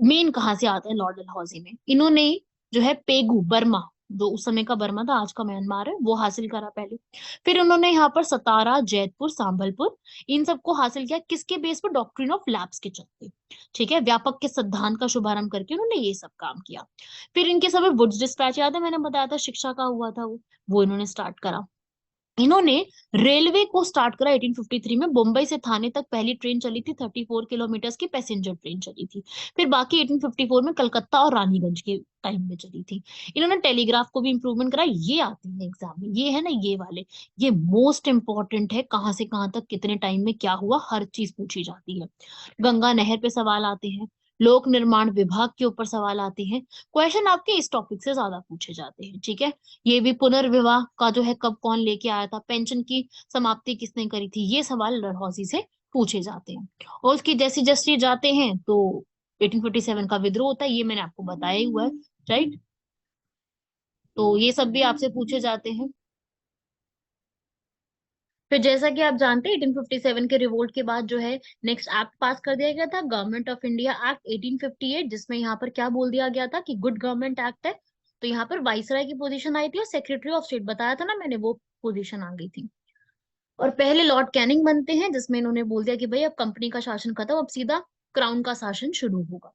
मेन कहाँ से आता है लॉर्ड डलहौजी में, इन्होंने जो है पेगु बर्मा, जो उस समय का बर्मा था, आज का म्यांमार है, वो हासिल करा पहले। फिर उन्होंने यहाँ पर सतारा, जैतपुर, संबलपुर, इन सबको हासिल किया, किसके बेस पर, डॉक्ट्रिन ऑफ लैप्स के चलते। ठीक है, व्यापक के सिद्धांत का शुभारंभ करके उन्होंने ये सब काम किया। फिर इनके समय वुड्स डिस्पैच याद है, मैंने बताया था शिक्षा का हुआ था वो इन्होंने स्टार्ट करा। इन्होंने रेलवे को स्टार्ट करा 1853 में, मुंबई से थाने तक पहली ट्रेन चली थी, 34 किलोमीटर की पैसेंजर ट्रेन चली थी। फिर बाकी 1854 में कलकत्ता और रानीगंज के टाइम में चली थी। इन्होंने टेलीग्राफ को भी इंप्रूवमेंट करा, ये आते हैं एग्जाम में, ये है ना ये वाले, ये मोस्ट इंपॉर्टेंट है, कहाँ से कहाँ तक कितने टाइम में क्या हुआ हर चीज पूछी जाती है। गंगा नहर पे सवाल आते हैं, लोक निर्माण विभाग के ऊपर सवाल आते हैं, क्वेश्चन आपके इस टॉपिक से ज्यादा पूछे जाते हैं। ठीक है। ये भी पुनर्विवाह का जो है कब कौन लेके आया था, पेंशन की समाप्ति किसने करी थी, ये सवाल डलहौजी से पूछे जाते हैं। और उसकी जैसी जैसी जाते हैं तो 1847 का विद्रोह होता है, ये मैंने आपको बताया ही हुआ है, राइट। तो ये सब भी आपसे पूछे जाते हैं। फिर जैसा कि आप जानते हैं 1857 के रिवोल्ट के बाद जो है नेक्स्ट एक्ट पास कर दिया गया था, गवर्नमेंट ऑफ इंडिया एक्ट 1858, जिसमें यहाँ पर क्या बोल दिया गया था कि गुड गवर्नमेंट एक्ट है। तो यहाँ पर वाइसराय की पोजीशन आई थी, और सेक्रेटरी ऑफ स्टेट बताया था ना मैंने, वो पोजीशन आ गई थी। और पहले लॉर्ड कैनिंग बनते हैं, जिसमें इन्होंने बोल दिया कि भाई अब कंपनी का शासन खत्म, अब सीधा क्राउन का शासन शुरू होगा।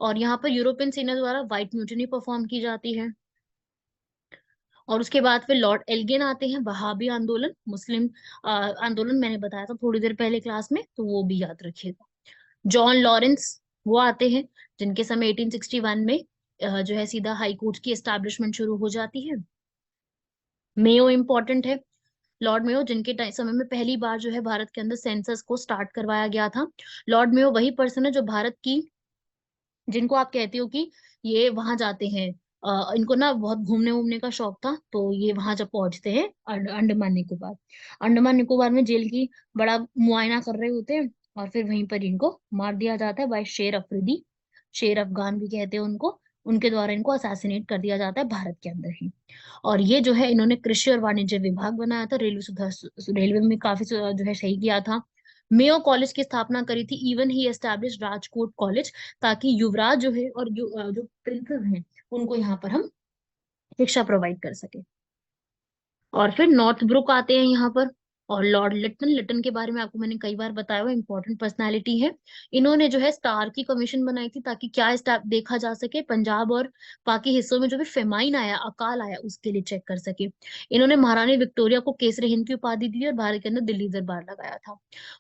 और यहाँ पर यूरोपियन सेना द्वारा व्हाइट म्यूटिनी परफॉर्म की जाती है। और उसके बाद फिर लॉर्ड एल्गिन आते हैं, वहाबी आंदोलन, मुस्लिम आंदोलन, मैंने बताया था थोड़ी देर पहले क्लास में, तो वो भी याद रखिएगा। जॉन लॉरेंस, वो आते हैं, जिनके समय 1861 में जो है सीधा हाई कोर्ट की एस्टैब्लिशमेंट शुरू हो जाती है। मेयो इंपॉर्टेंट है, लॉर्ड मेयो, जिनके समय में पहली बार जो है भारत के अंदर सेंसस को स्टार्ट करवाया गया था। लॉर्ड मेयो वही पर्सन है जो भारत की, जिनको आप कहते हो कि ये वहां जाते हैं, इनको ना बहुत घूमने वूमने का शौक था, तो ये वहां जब पहुंचते हैं अंडमान निकोबार, अंडमान निकोबार में जेल की बड़ा मुआयना कर रहे होते हैं, और फिर वहीं पर इनको मार दिया जाता है बाय शेर अफरीदी, शेर अफगान भी कहते हैं उनको, उनके द्वारा इनको असैसिनेट कर दिया जाता है भारत के अंदर ही। और ये जो है इन्होंने कृषि और वाणिज्य विभाग बनाया था, रेलवे सुधार, रेलवे में काफी जो है सही किया था। मेयो कॉलेज की स्थापना करी थी, even he establish Rajkot college, ताकि युवराज जो है और जो प्रिंसेस हैं उनको यहाँ पर हम शिक्षा प्रोवाइड कर सके। और फिर नॉर्थ ब्रुक आते हैं यहाँ पर, और लॉर्ड लिटन, लिटन के बारे में आपको मैंने कई बार बताया हुआ, इंपॉर्टेंट पर्सनालिटी है। इन्होंने जो है स्टार की कमीशन बनाई थी ताकि क्या स्टार देखा जा सके, पंजाब और बाकी हिस्सों में जो भी फेमाइन आया, अकाल आया, उसके लिए चेक कर सके। इन्होंने महारानी विक्टोरिया को केसरी हिंद की उपाधि दी और भारत के अंदर दिल्ली दरबार लगाया था।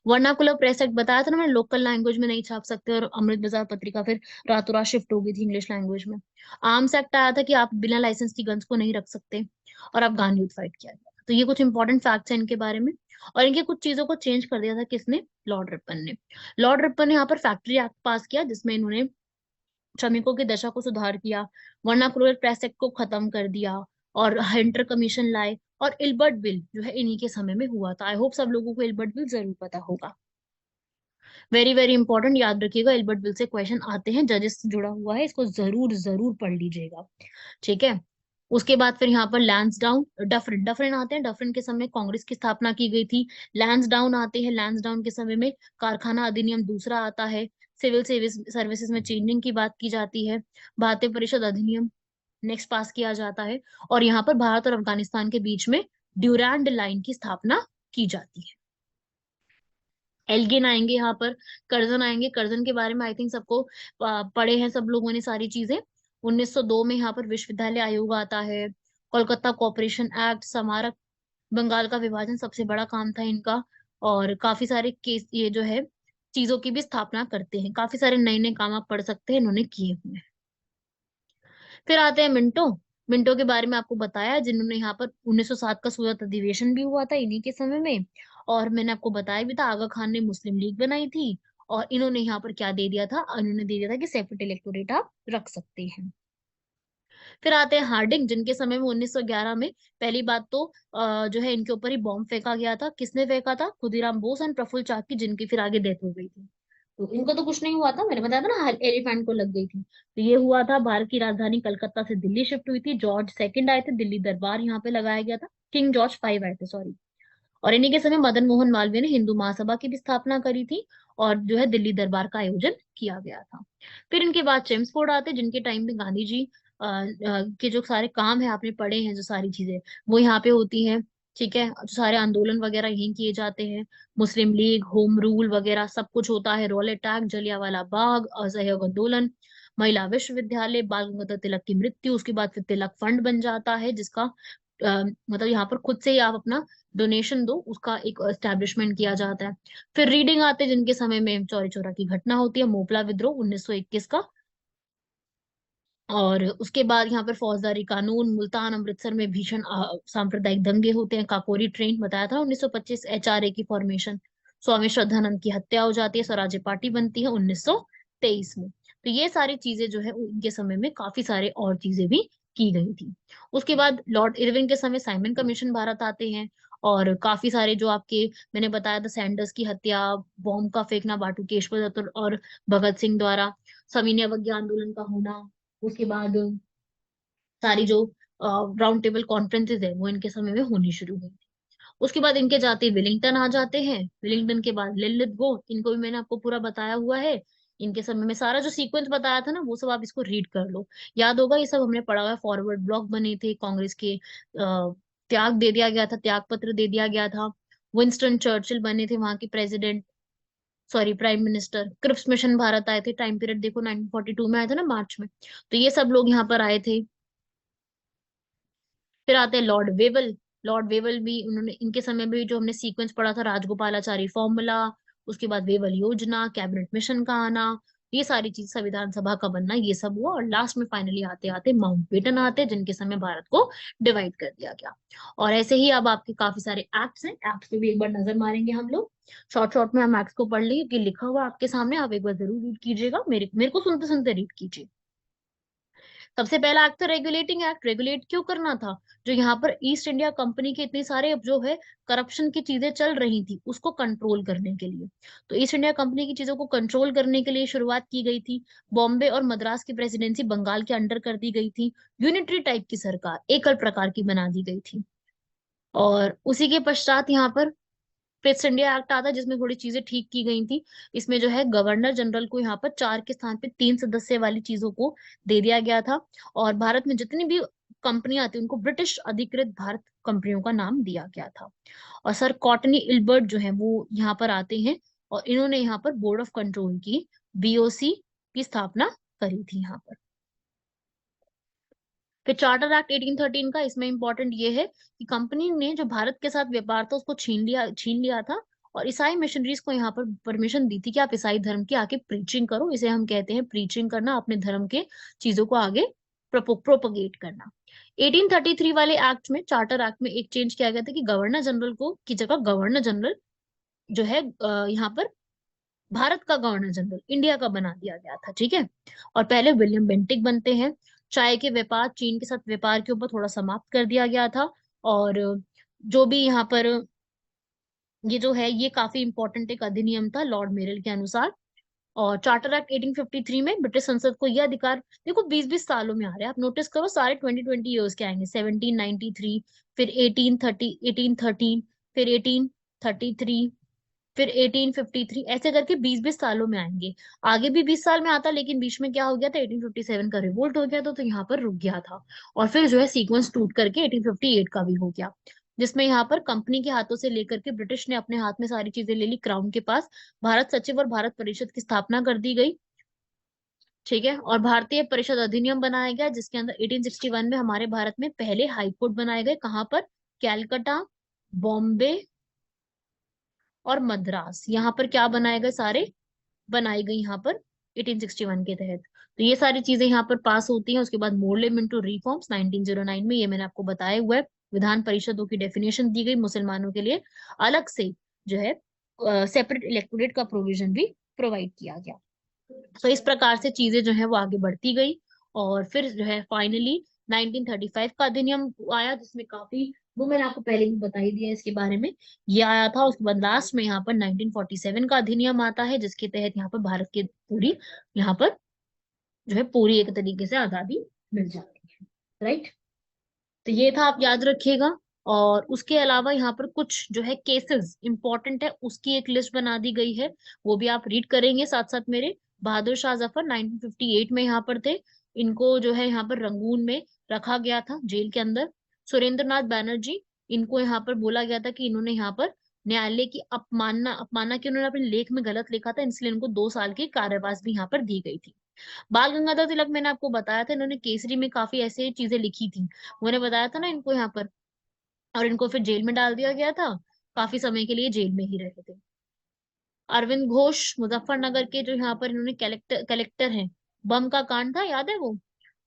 वर्नाकुलर प्रेस एक्ट बताया था ना मैंने, लोकल लैंग्वेज में नहीं छाप सकते, और अमृत बाजार पत्रिका फिर रातों रात शिफ्ट हो गई थी इंग्लिश लैंग्वेज में। आर्म्स एक्ट आया था कि आप बिना लाइसेंस की गन्स को नहीं रख सकते, और अफगान युद्ध फाइट किया गया। तो ये कुछ इंपॉर्टेंट फैक्ट्स हैं इनके बारे में। और इनके कुछ चीजों को चेंज कर दिया था किसने? लॉर्ड रिपन ने। लॉर्ड रिपन ने यहाँ पर फैक्ट्री एक्ट पास किया जिसमें इन्होंने श्रमिकों की दशा को सुधार किया, वर्नाकुलर प्रेस एक्ट को खत्म कर दिया, और हंटर कमीशन लाए, और इल्बर्ट बिल जो है इन्हीं के समय में हुआ था। आई होप सब लोगों को इल्बर्ट बिल जरूर पता होगा। वेरी वेरी इंपॉर्टेंट, याद रखिएगा, इल्बर्ट बिल से क्वेश्चन आते हैं, जजेस से जुड़ा हुआ है, इसको जरूर जरूर पढ़ लीजिएगा। ठीक है। उसके बाद फिर यहाँ पर लैंसडाउन, डफरिन, डफरिन आते हैं, डफरिन के समय कांग्रेस की स्थापना की गई थी। लैंसडाउन आते हैं, लैंसडाउन के समय में कारखाना अधिनियम दूसरा आता है। सिविल सर्विसेज में चेंजिंग की बात की जाती है। भारतीय परिषद अधिनियम नेक्स्ट पास किया जाता है। और यहाँ पर भारत और अफगानिस्तान के बीच में ड्यूरैंड लाइन की स्थापना की जाती है। एल्गिन आएंगे यहाँ पर, कर्जन आएंगे, कर्जन के बारे में आई थिंक सबको पढ़े हैं सब लोगों ने सारी चीजें। 1902 में यहाँ पर विश्वविद्यालय आयोग आता है। कोलकाता कॉरपोरेशन एक्ट, स्मारक, बंगाल का विभाजन सबसे बड़ा काम था इनका। और काफी सारे केस, ये जो है चीजों की भी स्थापना करते हैं, काफी सारे नए नए काम आप पढ़ सकते हैं इन्होंने किए हुए हैं। फिर आते हैं मिंटो। मिंटो के बारे में आपको बताया, जिन्होंने यहाँ पर 1907 का सूरत अधिवेशन भी हुआ था इन्हीं के समय में। और मैंने आपको बताया भी था, आगा खान ने मुस्लिम लीग बनाई थी, और इन्होंने यहाँ पर क्या दे दिया था, इन्होंने दे दिया था कि सेपरेट इलेक्टोरेट आप रख सकते हैं। फिर आते हैं हार्डिंग, जिनके समय में 1911 में पहली बात तो जो है इनके ऊपर ही बॉम्ब फेंका गया था। किसने फेंका था? खुदीराम बोस एंड प्रफुल्ल चाकी, जिनकी फिर आगे डेथ हो गई थी। तो इनको तो कुछ नहीं हुआ था, मैंने बताया था ना, एलिफेंट को लग गई थी। तो ये हुआ था, भारत की राजधानी कलकत्ता से दिल्ली शिफ्ट हुई थी, जॉर्ज सेकंड आए थे, दिल्ली दरबार यहाँ पे लगाया गया था, किंग जॉर्ज फाइव आए थे, सॉरी। और इन्हीं के समय मदन मोहन मालवीय ने हिंदू महासभा की भी स्थापना करी थी, और जो है दिल्ली दरबार का आयोजन किया गया था। फिर इनके बाद चेम्सफोर्ड आते, जिनके टाइम में गांधी जी के जो सारे काम है आपने पढ़े हैं, जो सारी चीजें वो यहाँ पे होती हैं। ठीक है, जो सारे आंदोलन वगैरह यहीं किए जाते हैं, मुस्लिम लीग, होम रूल वगैरह सब कुछ होता है, रोल अटैक, जलियांवाला बाग, असहयोग आंदोलन, महिला विश्वविद्यालय, बाल गंगाधर तिलक की मृत्यु, उसके बाद फिर तिलक फंड बन जाता है, जिसका मतलब यहाँ पर खुद से ही आप अपना डोनेशन दो, उसका एक एस्टेब्लिशमेंट किया जाता है। फिर रीडिंग आते हैं, जिनके समय में चौरी चौरा की घटना होती है, मोपला विद्रोह 1921 का। और उसके बाद यहाँ पर फौजदारी कानून, मुल्तान अमृतसर में भीषण सांप्रदायिक दंगे होते हैं, काकोरी ट्रेन बताया था 1925, एचआरए की फॉर्मेशन, स्वामी श्रद्धानंद की हत्या हो जाती है, स्वराज्य पार्टी बनती है 1923 में। तो ये सारी चीजें जो है उनके समय में काफी सारे और चीजें भी की गई थी। उसके बाद लॉर्ड इरविन के समय साइमन कमीशन भारत आते हैं, और काफी सारे जो आपके मैंने बताया था, सैंडर्स की हत्या, बॉम्ब का फेंकना बाटू केशव दत्त और भगत सिंह द्वारा, सविनय अवज्ञा आंदोलन का होना, उसके बाद सारी जो राउंड टेबल कॉन्फ्रेंसेस है वो इनके समय में होनी शुरू हुई। उसके बाद इनके जाते विलिंगटन आ जाते हैं, विलिंगटन के बाद लिलित गो, इनको भी मैंने आपको पूरा बताया हुआ है। इनके समय में सारा जो सीक्वेंस बताया था ना, वो सब आप इसको रीड कर लो, याद होगा, ये सब हमने पढ़ा हुआ है। फॉरवर्ड ब्लॉक बने थे कांग्रेस के, त्याग दे दिया गया था, त्याग पत्र दे दिया गया था। विंस्टन चर्चिल बने थे वहां के president, sorry prime minister. Cripps mission Bharat आए थे, टाइम पीरियड देखो 1942 में आए थे ना, मार्च में। तो ये सब लोग यहाँ पर आए थे। फिर आते हैं लॉर्ड वेवल। लॉर्ड वेवल भी, उन्होंने इनके समय में भी जो हमने सीक्वेंस पढ़ा था, राजगोपालाचारी फॉर्मूला, उसके बाद वेवल योजना, कैबिनेट मिशन का आना, ये सारी चीज, संविधान सभा का बनना, ये सब हुआ। और लास्ट में फाइनली आते आते माउंटबेटन आते, जिनके समय भारत को डिवाइड कर दिया गया। और ऐसे ही अब आपके काफी सारे एक्ट्स हैं, एक्ट्स पे भी एक बार नजर मारेंगे हम लोग। शॉर्ट शॉर्ट में हम एक्ट्स को पढ़ लेंगे, कि लिखा हुआ आपके सामने, आप एक बार जरूर रीड कीजिएगा, मेरे मेरे को सुनते सुनते रीड कीजिए। सबसे पहला एक्ट था रेगुलेटिंग एक्ट। रेगुलेट क्यों करना था? जो यहाँ पर ईस्ट इंडिया कंपनी के इतने सारे अब जो है करप्शन की चीजें चल रही थी, उसको कंट्रोल करने के लिए। तो ईस्ट इंडिया कंपनी की चीजों को कंट्रोल करने के लिए शुरुआत की गई थी। बॉम्बे और मद्रास की प्रेसिडेंसी बंगाल के अंडर कर दी गई थी। यूनिटरी टाइप की सरकार, एकल प्रकार की बना दी गई थी। और उसी के पश्चात यहाँ पर ईस्ट इंडिया एक्ट आता है, जिसमें थोड़ी चीजें ठीक की गई थी। इसमें जो है गवर्नर जनरल को यहाँ पर 4 के स्थान पे 3 सदस्य वाली चीजों को दे दिया गया था। और भारत में जितनी भी कंपनियां थी उनको ब्रिटिश अधिकृत भारत कंपनियों का नाम दिया गया था। और सर कॉटनी इल्बर्ट जो है वो यहाँ पर आते हैं और इन्होंने यहाँ पर बोर्ड ऑफ कंट्रोल की, बीओसी की स्थापना करी थी यहाँ पर। फिर चार्टर एक्ट 1813 का, इसमें इंपॉर्टेंट ये है कि कंपनी ने जो भारत के साथ व्यापार था उसको छीन लिया था और ईसाई मिशनरीज को यहाँ पर परमिशन दी थी कि आप ईसाई धर्म की आके प्रीचिंग करो। इसे हम कहते हैं प्रीचिंग करना, अपने धर्म के चीजों को आगे प्रोपोगेट करना। 1833 वाले एक्ट में, चार्टर एक्ट में एक चेंज किया गया था कि गवर्नर जनरल को की जगह गवर्नर जनरल जो है यहाँ पर भारत का गवर्नर जनरल इंडिया का बना दिया गया था। ठीक है। और पहले विलियम बेंटिक बनते हैं। चाय के व्यापार, चीन के साथ व्यापार के ऊपर थोड़ा समाप्त कर दिया गया था। और जो भी यहाँ पर ये जो है ये काफी इंपॉर्टेंट एक अधिनियम था लॉर्ड मेरल के अनुसार। और चार्टर एक्ट 1853 में ब्रिटिश संसद को यह अधिकार, देखो 20-20 सालों में आ रहे हैं, आप नोटिस करो सारे 20-20 ईयर्स के आएंगे। 1793, फिर 1813, फिर 1833, फिर 1853, ऐसे करके 20-20 सालों में आएंगे। आगे भी 20 साल में आता, लेकिन बीच में क्या हो गया था, 1857 का रिवोल्ट हो गया था, तो यहाँ पर रुक गया था। और फिर जो है सीक्वेंस टूट करके 1858 का भी हो गया, जिसमें यहाँ पर कंपनी के हाथों से लेकर के ब्रिटिश ने अपने हाथ में सारी चीजें ले ली, क्राउन के पास भारत सचिव और भारत परिषद की स्थापना कर दी गई। ठीक है। और भारतीय परिषद अधिनियम बनाया गया, जिसके अंदर 1861 में हमारे भारत में पहले हाई कोर्ट बनाए गए। कहाँ पर? कैलकाटा, बॉम्बे और मद्रास। यहाँ पर क्या बनाए गए? सारे बनाई गई यहाँ पर 1861 के तहत। तो ये सारी चीजें यहाँ पर पास होती हैं। उसके बाद मोरले मिंटो रिफॉर्म्स 1909 में, ये मैंने आपको बताया हुआ है। विधान परिषदों की डेफिनेशन दी गई, मुसलमानों के लिए अलग से जो है सेपरेट इलेक्टोरेट का प्रोविजन भी प्रोवाइड किया गया। तो इस प्रकार से चीजें जो है वो आगे बढ़ती गई। और फिर जो है फाइनली 1935 का अधिनियम आया, जिसमें काफी, वो मैंने आपको पहले भी बता ही दिया इसके बारे में, ये आया था। उसके बाद लास्ट में यहाँ पर 1947 का अधिनियम आता है, जिसके तहत यहाँ पर भारत के पूरी, यहाँ पर जो है पूरी एक तरीके से आजादी मिल जाती है। राइट। तो ये था, आप याद रखिएगा। और उसके अलावा यहाँ पर कुछ जो है केसेस इंपॉर्टेंट है, उसकी एक लिस्ट बना दी गई है, वो भी आप रीड करेंगे साथ साथ मेरे। बहादुर शाह जफर 1958 में यहाँ पर थे, इनको जो है यहाँ पर रंगून में रखा गया था, जेल के अंदर। सुरेंद्र नाथ बैनर्जी, इनको यहाँ पर बोला गया था कि इन्होंने यहाँ पर न्यायालय की अपमानना अपमानना की उन्होंने अपने लेख में गलत लिखा था, इसलिए इनको 2 साल की कारावास भी यहाँ पर दी गई थी। बाल गंगाधर तिलक, मैंने आपको बताया था, इन्होंने केसरी में काफी ऐसे चीजें लिखी थी, मैंने बताया था ना इनको यहाँ पर, और इनको फिर जेल में डाल दिया गया था, काफी समय के लिए जेल में ही रहे थे। अरविंद घोष मुजफ्फरनगर के, जो यहाँ पर इन्होंने कलेक्टर कलेक्टर हैं, बम का कांड था, याद है वो,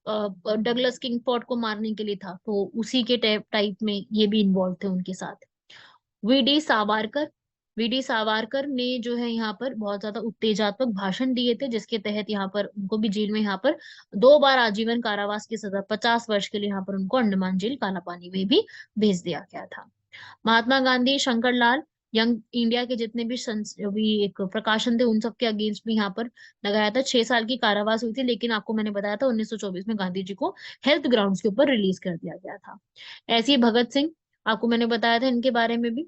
डगलस किंगफोर्ड को मारने के लिए था, तो उसी के टाइप में ये भी इन्वॉल्व थे उनके साथ। वीडी सावरकर, वीडी सावरकर ने जो है यहाँ पर बहुत ज्यादा उत्तेजनात्मक भाषण दिए थे, जिसके तहत यहाँ पर उनको भी जेल में यहाँ पर 2 बार आजीवन कारावास की सजा, 50 वर्ष के लिए यहाँ पर उनको अंडमान जेल काला पानी में भी भेज दिया गया था। महात्मा गांधी, शंकरलाल, यंग इंडिया के जितने भी भी एक प्रकाशन थे, उन सबके अगेंस्ट भी यहाँ पर लगाया था। 6 साल की कारावास हुई थी, लेकिन आपको मैंने बताया था 1924 में गांधी जी को हेल्थ ग्राउंड्स के ऊपर रिलीज कर दिया गया था। ऐसे ही भगत सिंह, आपको मैंने बताया था इनके बारे में भी,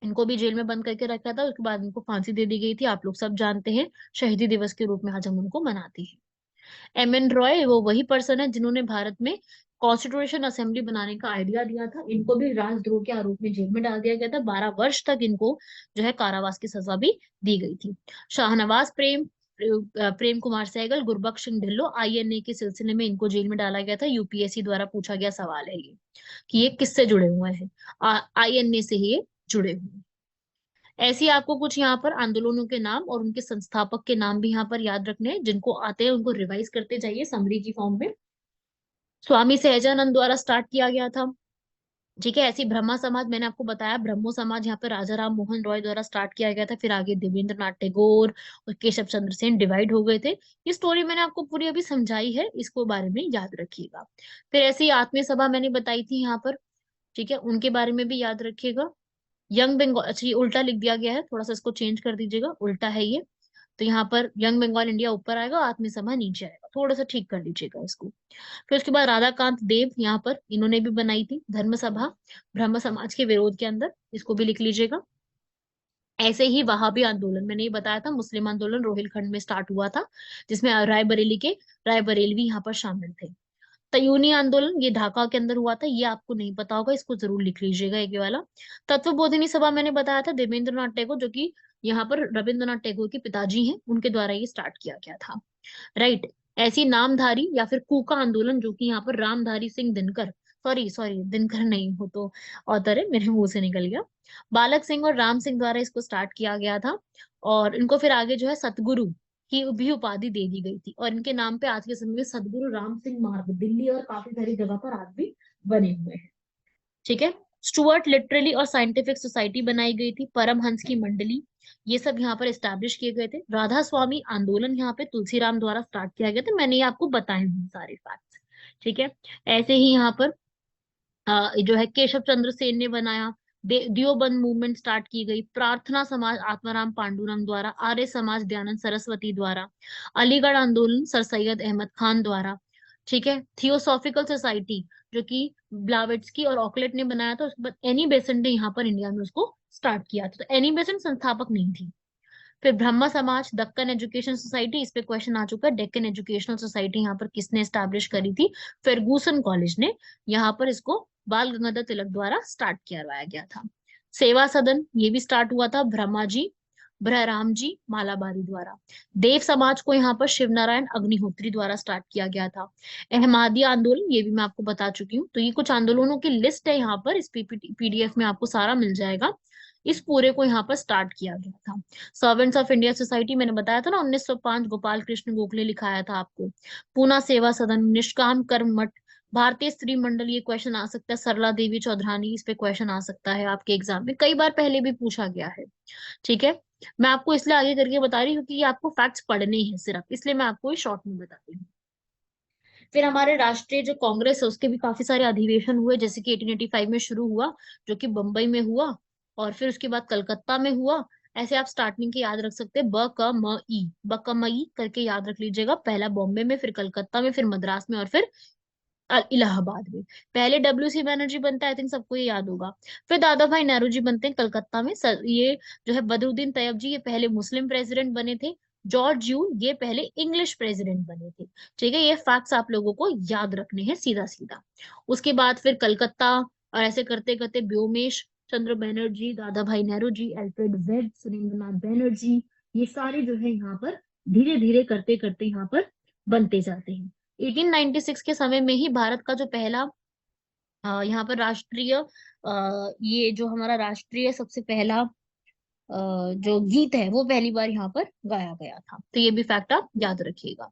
इनको भी जेल में बंद करके रखा था, उसके बाद इनको फांसी दे दी गई थी, आप लोग सब जानते हैं, शहीदी दिवस के रूप में आज हम उनको मनाते हैं। एम एन रॉय, वो वही पर्सन है जिन्होंने भारत में कॉन्स्टिट्यूशन असेंबली बनाने का आइडिया दिया था, इनको भी राजद्रोह के आरोप में जेल में डाल दिया गया था, 12 वर्ष तक इनको जो है कारावास की सजा भी दी गई थी। शाहनवाज प्रेम, प्रेम कुमार सहगल, गुरबख्श सिंह ढिल्लो, आईएनए के सिलसिले में इनको जेल में डाला गया था। यूपीएससी द्वारा पूछा गया सवाल है ये, कि ये किससे जुड़े हुए हैं, आईएनए से ही ये जुड़े हुए हैं। ऐसे ही आपको कुछ यहाँ पर आंदोलनों के नाम और उनके संस्थापक के नाम भी यहाँ पर याद रखने हैं, जिनको आते हैं उनको रिवाइज करते जाइए समरी की फॉर्म में। स्वामी सहजानंद द्वारा स्टार्ट किया गया था। ठीक है। ऐसी ब्रह्मा समाज, मैंने आपको बताया, ब्रह्मो समाज यहाँ पर राजा राम मोहन रॉय द्वारा स्टार्ट किया गया था, फिर आगे देवेंद्र नाथ टैगोर और केशव चंद्र सेन डिवाइड हो गए थे। ये स्टोरी मैंने आपको पूरी अभी समझाई है, इसको बारे में याद रखिएगा। फिर ऐसी आत्मीय सभा मैंने बताई थी यहाँ पर, ठीक है, उनके बारे में भी याद रखिएगा। यंग बंगाल, अच्छा ये उल्टा लिख दिया गया है, थोड़ा सा इसको चेंज कर दीजिएगा, उल्टा है ये। तो यहाँ पर यंग बंगाल इंडिया ऊपर आएगा, आत्मीय सभा नीचे आएगा, थोड़ा सा ठीक कर लीजिएगा इसको। फिर उसके बाद राधाकांत देव, यहाँ पर इन्होंने भी बनाई थी धर्म सभा, ब्रह्म समाज के विरोध के अंदर, इसको भी लिख लीजिएगा। ऐसे ही वहाबी आंदोलन, मैंने ये बताया था, मुस्लिम आंदोलन रोहिलखंड में स्टार्ट हुआ था, जिसमें रायबरेली के राय बरेलवी यहाँ पर शामिल थे। तयूनी आंदोलन ये ढाका के अंदर हुआ था, ये आपको नहीं पता होगा, इसको जरूर लिख लीजिएगा एक ये वाला। तत्वबोधिनी सभा मैंने बताया था, देवेंद्रनाथ टैगोर, जो कि यहाँ पर रविंद्रनाथ टैगोर के पिताजी हैं, उनके द्वारा ये स्टार्ट किया गया था। राइट। ऐसी नामधारी या फिर कूका आंदोलन, जो कि यहाँ पर रामधारी सिंह दिनकर, सॉरी सॉरी दिनकर नहीं, हो तो ऑथर है, मेरे मुंह से निकल गया, बालक सिंह और राम सिंह द्वारा इसको स्टार्ट किया गया था। और इनको फिर आगे जो है सतगुरु की भी उपाधि दे दी गई थी, और इनके नाम पे आज के समय में सतगुरु राम सिंह मार्ग दिल्ली और काफी सारी जगह पर आज भी बने हुए हैं। ठीक है। स्टुअर्ट लिटरेरी और साइंटिफिक सोसाइटी बनाई गई थी, परमहंस की मंडली, ये सब यहाँ पर एस्टैब्लिश किए गए थे। राधा स्वामी आंदोलन यहाँ पे तुलसीराम द्वारा स्टार्ट किया गया था, मैंने ये आपको बताए हैं सारे फैक्ट्स। ठीक है। ऐसे ही यहाँ पर जो है केशव चंद्र सेन ने बनाया, दियोबंद मूवमेंट स्टार्ट की गई, प्रार्थना समाज आत्माराम पांडुरंग द्वारा, आर्य समाज दयानंद सरस्वती द्वारा, अलीगढ़ आंदोलन सर सैयद अहमद खान द्वारा। ठीक है। थियोसॉफिकल सोसाइटी, जो कि ब्लावेट्स्की और ऑकलेट ने बनाया था, उसके बाद एनी बेसेंट ने यहाँ पर इंडिया में उसको स्टार्ट किया था, तो एनी बेसेंट संस्थापक नहीं थी। फिर ब्रह्म समाज, दक्कन एजुकेशन सोसाइटी, इस पे क्वेश्चन आ चुका है, डेक्कन एजुकेशनल सोसाइटी यहाँ पर किसने स्टैब्लिश करी थी? फेर्गुसन कॉलेज ने यहाँ पर इसको बाल गंगाधर तिलक द्वारा स्टार्ट करवाया गया था। सेवा सदन ये भी स्टार्ट हुआ था ब्रह्माजी ब्रहराम जी मालाबारी द्वारा। देव समाज को यहाँ पर शिव नारायण अग्निहोत्री द्वारा स्टार्ट किया गया था। अहमदी आंदोलन ये भी मैं आपको बता चुकी हूँ, तो ये कुछ आंदोलनों की लिस्ट है, यहाँ पर इस पीडीएफ में आपको सारा मिल जाएगा। इस पूरे को यहाँ पर स्टार्ट किया गया था। सर्वेंट्स ऑफ इंडिया सोसाइटी मैंने बताया था ना, 1905 गोपाल कृष्ण गोखले लिखाया था आपको। पूना सेवा सदन, निष्काम कर्म मठ, भारतीय स्त्री मंडल, ये क्वेश्चन आ सकता है। सरला देवी चौधरानी, इस पे क्वेश्चन आ सकता है आपके एग्जाम में, कई बार पहले भी पूछा गया है। ठीक है। मैं आपको इसलिए आगे करके बता रही हूँ क्योंकि ये आपको फैक्ट्स पढ़ने हैं सिर्फ, इसलिए मैं आपको ये शॉर्ट में बता रही हूँ। फिर हमारे राष्ट्रीय जो कांग्रेस है उसके भी काफी सारे अधिवेशन हुए, जैसे कि 1885 में शुरू हुआ, जो कि बम्बई में हुआ, और फिर उसके बाद कलकत्ता में हुआ। ऐसे आप स्टार्टिंग के याद रख सकते हैं, ब क म ई करके याद रख लीजिएगा। पहला बॉम्बे में, फिर कलकत्ता में, फिर मद्रास में, और फिर इलाहाबाद में। पहले डब्ल्यू सी बनर्जी बनता है, आई थिंक सबको ये याद होगा। फिर दादा भाई नेहरू जी बनते हैं कलकत्ता में। ये जो है बदरुद्दीन तैयब जी, ये पहले मुस्लिम प्रेसिडेंट बने थे। जॉर्ज यूल ये पहले इंग्लिश प्रेसिडेंट बने थे। ठीक है, ये फैक्ट्स आप लोगों को याद रखने हैं सीधा सीधा। उसके बाद फिर कलकत्ता, और ऐसे करते करते व्योमेश चंद्र बैनर्जी, दादा भाई नेहरू जी, अल्फ्रेड वेब, सुरेंद्रनाथ बैनर्जी, ये सारे जो है यहाँ पर धीरे धीरे करते करते यहाँ पर बनते जाते हैं। 1896 के समय में ही भारत का जो पहला यहाँ पर राष्ट्रीय ये जो हमारा राष्ट्रीय सबसे पहला जो गीत है वो पहली बार यहाँ पर गाया गया था, तो ये भी फैक्ट आप याद रखिएगा।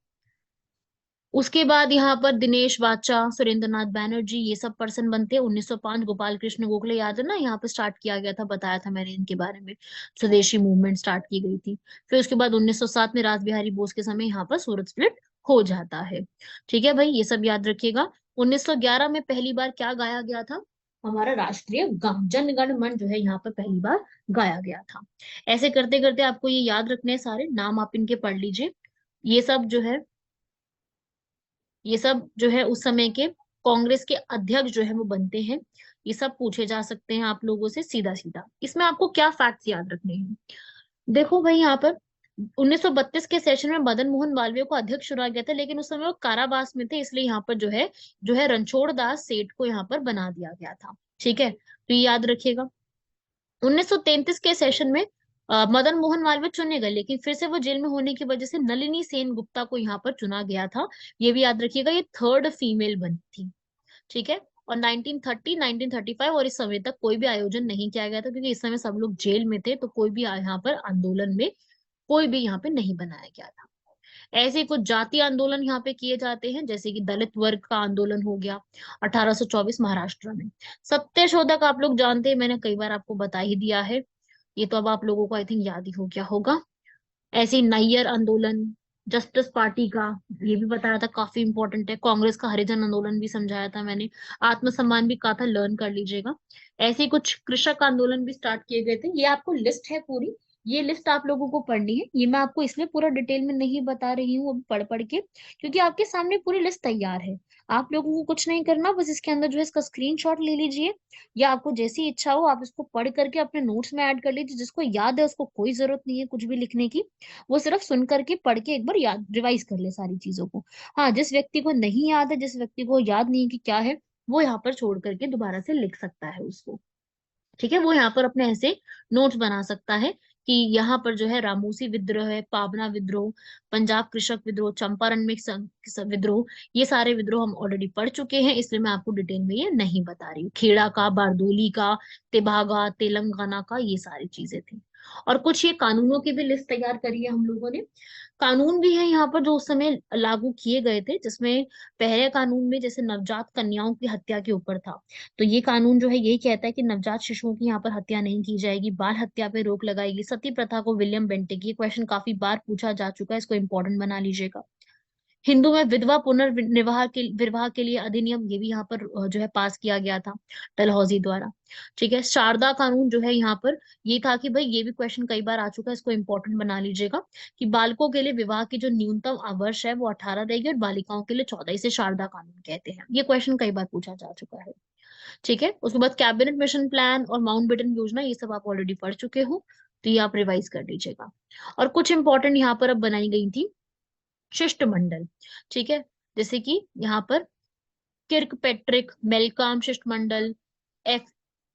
उसके बाद यहाँ पर दिनेश बादशाह, सुरेंद्रनाथ बैनर्जी, ये सब पर्सन बनते हैं। 1905 गोपाल कृष्ण गोखले, याद है ना, यहाँ पर स्टार्ट किया गया था, बताया था मैंने इनके बारे में। स्वदेशी मूवमेंट स्टार्ट की गई थी। फिर उसके बाद 1907 में रास बिहारी बोस के समय यहाँ पर सूरत स्प्लिट हो जाता है। ठीक है भाई, ये सब याद रखिएगा। 1911 में पहली बार क्या गाया गया था? हमारा राष्ट्रीय गान जन गण मन जो है यहाँ पर पहली बार गाया गया था। ऐसे करते करते आपको ये याद रखने हैं, सारे नाम आप इनके पढ़ लीजिए। ये सब जो है, ये सब जो है उस समय के कांग्रेस के अध्यक्ष जो है वो बनते हैं। ये सब पूछे जा सकते हैं आप लोगों से सीधा सीधा। इसमें आपको क्या फैक्ट्स याद रखने हैं? देखो भाई, यहाँ पर 1932 के सेशन में मदन मोहन मालवीय को अध्यक्ष चुना गया था, लेकिन उस समय वो कारावास में थे, इसलिए यहाँ पर जो है रणछोड़ दास सेठ को यहाँ पर बना दिया गया था। ठीक है, तो ये याद रखिएगा। 1933 के सेशन में मदन मोहन मालवीय चुने गए, लेकिन फिर से वो जेल में होने की वजह से नलिनी सेन गुप्ता को यहाँ पर चुना गया था। ये भी याद रखिएगा, ये थर्ड फीमेल बनी थी। ठीक है। और 1930 1935 और इस समय तक कोई भी आयोजन नहीं किया गया था, क्योंकि इस समय सब लोग जेल में थे, तो कोई भी यहाँ पर आंदोलन में कोई भी यहाँ पे नहीं बनाया गया था। ऐसे कुछ जातीय आंदोलन यहाँ पे किए जाते हैं, जैसे कि दलित वर्ग का आंदोलन हो गया 1824 महाराष्ट्र में। सत्यशोधक आप लोग जानते हैं, मैंने कई बार आपको बता ही दिया है, ये तो अब आप लोगों को आई थिंक याद ही हो गया होगा। ऐसे ही नैयर आंदोलन जस्टिस पार्टी का, ये भी बताया था, काफी इंपॉर्टेंट है। कांग्रेस का हरिजन आंदोलन भी समझाया था मैंने। आत्मसम्मान भी कहा था, लर्न कर लीजिएगा। ऐसे ही कुछ कृषक आंदोलन भी स्टार्ट किए गए थे, ये आपको लिस्ट है पूरी, ये लिस्ट आप लोगों को पढ़नी है। ये मैं आपको इसलिए पूरा डिटेल में नहीं बता रही हूँ अभी पढ़ पढ़ के, क्योंकि आपके सामने पूरी लिस्ट तैयार है। आप लोगों को कुछ नहीं करना, बस इसके अंदर जो है इसका स्क्रीनशॉट ले लीजिए, या आपको जैसी इच्छा हो आप इसको पढ़ करके अपने नोट्स में ऐड कर लीजिए। जिसको याद है उसको कोई जरूरत नहीं है कुछ भी लिखने की, वो सिर्फ सुन करके पढ़ के एक बार याद रिवाइज कर ले सारी चीजों को। हाँ, जिस व्यक्ति को नहीं याद है, जिस व्यक्ति को याद नहीं है कि क्या है, वो यहाँ पर छोड़ करके दोबारा से लिख सकता है उसको। ठीक है, वो यहाँ पर अपने ऐसे नोट्स बना सकता है कि यहाँ पर जो है रामूसी विद्रोह है, पाबना विद्रोह, पंजाब कृषक विद्रोह, चंपारण में विद्रोह, ये सारे विद्रोह हम ऑलरेडी पढ़ चुके हैं, इसलिए मैं आपको डिटेल में ये नहीं बता रही हूँ। खेड़ा का, बारदोली का, तेभागा, तेलंगाना का, ये सारी चीजें थी। और कुछ ये कानूनों की भी लिस्ट तैयार करी है हम लोगों ने। कानून भी है यहाँ पर जो उस समय लागू किए गए थे, जिसमें पहले कानून में जैसे नवजात कन्याओं की हत्या के ऊपर था। तो ये कानून जो है यही कहता है कि नवजात शिशुओं की यहाँ पर हत्या नहीं की जाएगी, बाल हत्या पे रोक लगाएगी। सती प्रथा को विलियम बेंटिक, ये क्वेश्चन काफी बार पूछा जा चुका है, इसको इंपॉर्टेंट बना लीजिएगा। हिंदू में विधवा विवाह के लिए अधिनियम, ये भी यहाँ पर जो है पास किया गया था डलहौजी द्वारा। ठीक है, शारदा कानून जो है यहाँ पर ये था कि भाई, ये भी क्वेश्चन कई बार आ चुका है, इसको इंपॉर्टेंट बना लीजिएगा कि बालकों के लिए विवाह की जो न्यूनतम वर्ष है वो 18 रहेगी और बालिकाओं के लिए 14। इसे शारदा कानून कहते हैं। ये क्वेश्चन कई बार पूछा जा चुका है। ठीक है, उसके बाद कैबिनेट मिशन प्लान और माउंटबेटन योजना, ये सब आप ऑलरेडी पढ़ चुके हो, तो ये आप रिवाइज कर लीजिएगा। और कुछ इंपॉर्टेंट यहाँ पर अब बनाई गई थी शिष्टमंडल। ठीक है, जैसे कि यहाँ पर किर्क पेट्रिक, मेलकम शिष्टमंडल, एफ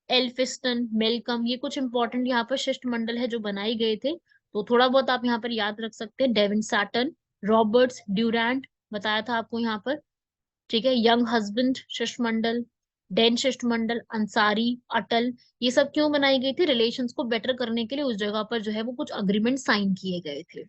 एल्फिस्टन, मेलकम, ये कुछ इंपॉर्टेंट यहाँ पर शिष्टमंडल है जो बनाए गए थे। तो थोड़ा बहुत आप यहाँ पर याद रख सकते हैं। डेविन सैटन, रॉबर्ट्स, ड्यूरैंट, बताया था आपको यहाँ पर। ठीक है, यंग हस्बैंड शिष्टमंडल, डेन शिष्टमंडल, अंसारी, अटल, ये सब क्यों बनाई गई थी? रिलेशंस को बेटर करने के लिए उस जगह पर जो है वो कुछ अग्रीमेंट साइन किए गए थे।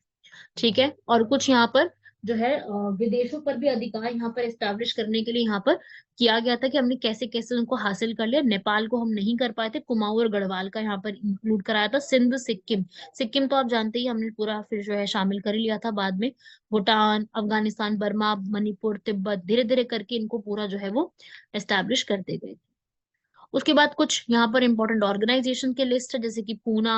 ठीक है, और कुछ यहाँ पर जो है विदेशों पर भी अधिकार यहाँ पर एस्टैब्लिश करने के लिए यहाँ पर किया गया था कि हमने कैसे कैसे उनको हासिल कर लिया। नेपाल को हम नहीं कर पाए थे, कुमाऊं और गढ़वाल का यहाँ पर इंक्लूड कराया था। सिंध, सिक्किम, सिक्किम तो आप जानते ही हमने पूरा फिर जो है शामिल कर ही लिया था बाद में। भूटान, अफगानिस्तान, बर्मा, मणिपुर, तिब्बत, धीरे धीरे करके इनको पूरा जो है वो एस्टैब्लिश करते गए। उसके बाद कुछ यहाँ पर इंपॉर्टेंट ऑर्गेनाइजेशन के लिस्ट है, जैसे कि पूना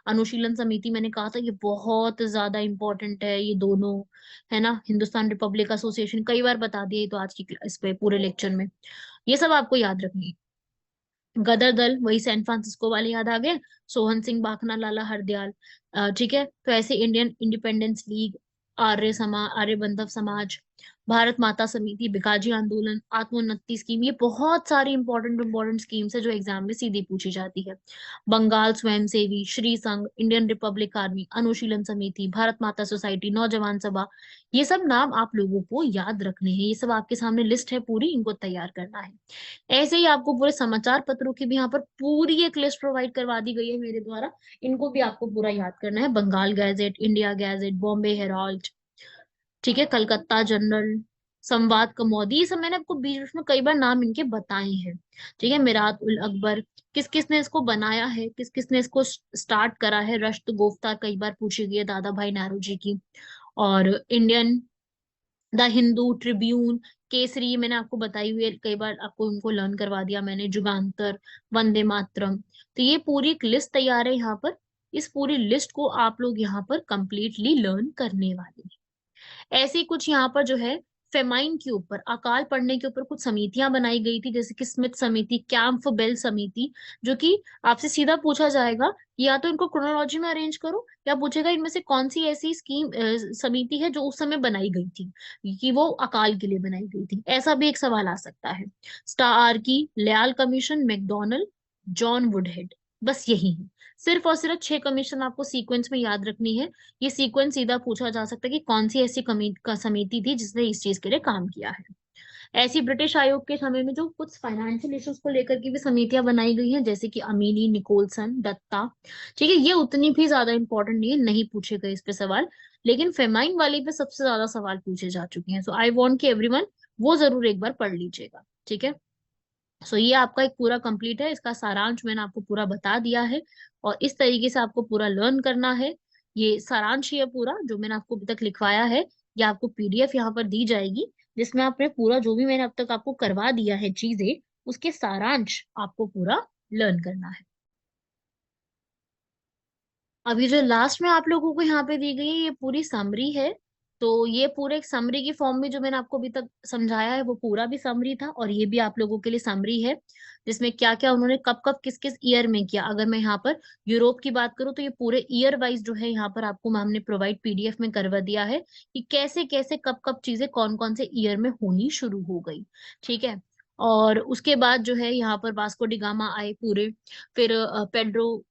अनुशीलन समिति, मैंने कहा था ये बहुत ज्यादा इंपॉर्टेंट है ये दोनों, है ना। हिंदुस्तान रिपब्लिक एसोसिएशन, कई बार बता दिया ये तो आज की इस पे पूरे लेक्चर में, ये सब आपको याद रखनी है। गदर दल, वही सैन फ्रांसिस्को वाले याद आ गए, सोहन सिंह बाखना, लाला हरदयाल। ठीक है, तो ऐसे इंडियन इंडिपेंडेंस लीग, आर्य बंधव समाज, भारत माता समिति, भिखाजी आंदोलन, आत्मोन्नति स्कीम, ये बहुत सारी इंपॉर्टेंट इंपॉर्टेंट स्कीम्स है जो एग्जाम में सीधी पूछी जाती है। बंगाल स्वयंसेवी, श्री संघ, इंडियन रिपब्लिक आर्मी, अनुशीलन समिति, भारत माता सोसाइटी, नौजवान सभा, ये सब नाम आप लोगों को याद रखने हैं। ये सब आपके सामने लिस्ट है पूरी, इनको तैयार करना है। ऐसे ही आपको पूरे समाचार पत्रों की भी यहाँ पर पूरी एक लिस्ट प्रोवाइड करवा दी गई है मेरे द्वारा, इनको भी आपको पूरा याद करना है। Bengal gazette, India gazette, Bombay herald, ठीक है, कलकत्ता जनरल, संवाद कमौदी, ये सब मैंने आपको बीच बीच में कई बार नाम इनके बताए हैं। ठीक है, मिरात उल अकबर, किस किस ने इसको बनाया है, किस किस ने इसको स्टार्ट करा है। रश्त गोफ्ता कई बार पूछी गई है, दादा भाई नेहरू जी की। और Indian, the Hindu, Tribune, Kesari, मैंने आपको बताई हुई है कई बार, आपको उनको लर्न करवा दिया मैंने। जुगांतर, वंदे मातरम, तो ये पूरी एक लिस्ट तैयार है यहाँ पर। इस पूरी लिस्ट को आप लोग यहाँ पर कंप्लीटली लर्न करने वाले हैं। ऐसे ही कुछ यहाँ पर जो है फेमाइन के ऊपर, अकाल पड़ने के ऊपर कुछ समितियां बनाई गई थी, जैसे कि स्मिथ समिति, कैंप बेल समिति, जो कि आपसे सीधा पूछा जाएगा कि या तो इनको क्रोनोलॉजी में अरेंज करो, या पूछेगा इनमें से कौन सी ऐसी स्कीम समिति है जो उस समय बनाई गई थी, कि वो अकाल के लिए बनाई गई थी, ऐसा भी एक सवाल आ सकता है। स्टार की, लयाल कमीशन, मैकडोनल्ड, जॉन वुडहेड, बस यही है। सिर्फ और सिर्फ 6 कमीशन आपको सीक्वेंस में याद रखनी है। ये सीक्वेंस सीधा पूछा जा सकता है कि कौन सी ऐसी समिति थी जिसने इस चीज के लिए काम किया है। ऐसी ब्रिटिश आयोग के समय में जो कुछ फाइनेंशियल इश्यूज को लेकर की भी समितियां बनाई गई हैं, जैसे कि अमीनी, निकोलसन, दत्ता। ठीक है, ये उतनी भी ज्यादा इंपॉर्टेंट नहीं है, नहीं पूछे गए इस पे सवाल, लेकिन फेमाइन वाली पे सबसे ज्यादा सवाल पूछे जा चुके हैं। सो आई वॉन्ट कि एवरीवन वो जरूर एक बार पढ़ लीजिएगा। ठीक है, सो ये आपका एक पूरा कंप्लीट है, इसका सारांश मैंने आपको पूरा बता दिया है, और इस तरीके से आपको पूरा लर्न करना है। ये सारांश ही है पूरा जो मैंने आपको अभी तक लिखवाया है। ये आपको पीडीएफ यहाँ पर दी जाएगी, जिसमें आपने पूरा जो भी मैंने अब तक आपको करवा दिया है चीजें, उसके सारांश आपको पूरा लर्न करना है। अभी जो लास्ट में आप लोगों को यहाँ पे दी गई है, ये पूरी समरी है। तो ये पूरे एक समरी की फॉर्म में जो मैंने आपको अभी तक समझाया है वो पूरा भी समरी था, और ये भी आप लोगों के लिए समरी है, जिसमें क्या क्या उन्होंने कब कब किस किस ईयर में किया। अगर मैं यहाँ पर यूरोप की बात करूँ तो ये पूरे ईयर वाइज जो है यहाँ पर आपको मैम ने प्रोवाइड पीडीएफ में करवा दिया है कि कैसे कैसे कब कब चीजें कौन कौन से ईयर में होनी शुरू हो गई। ठीक है। और उसके बाद जो है यहाँ पर वास्को डी गामा आए पूरे, फिर पेड्रो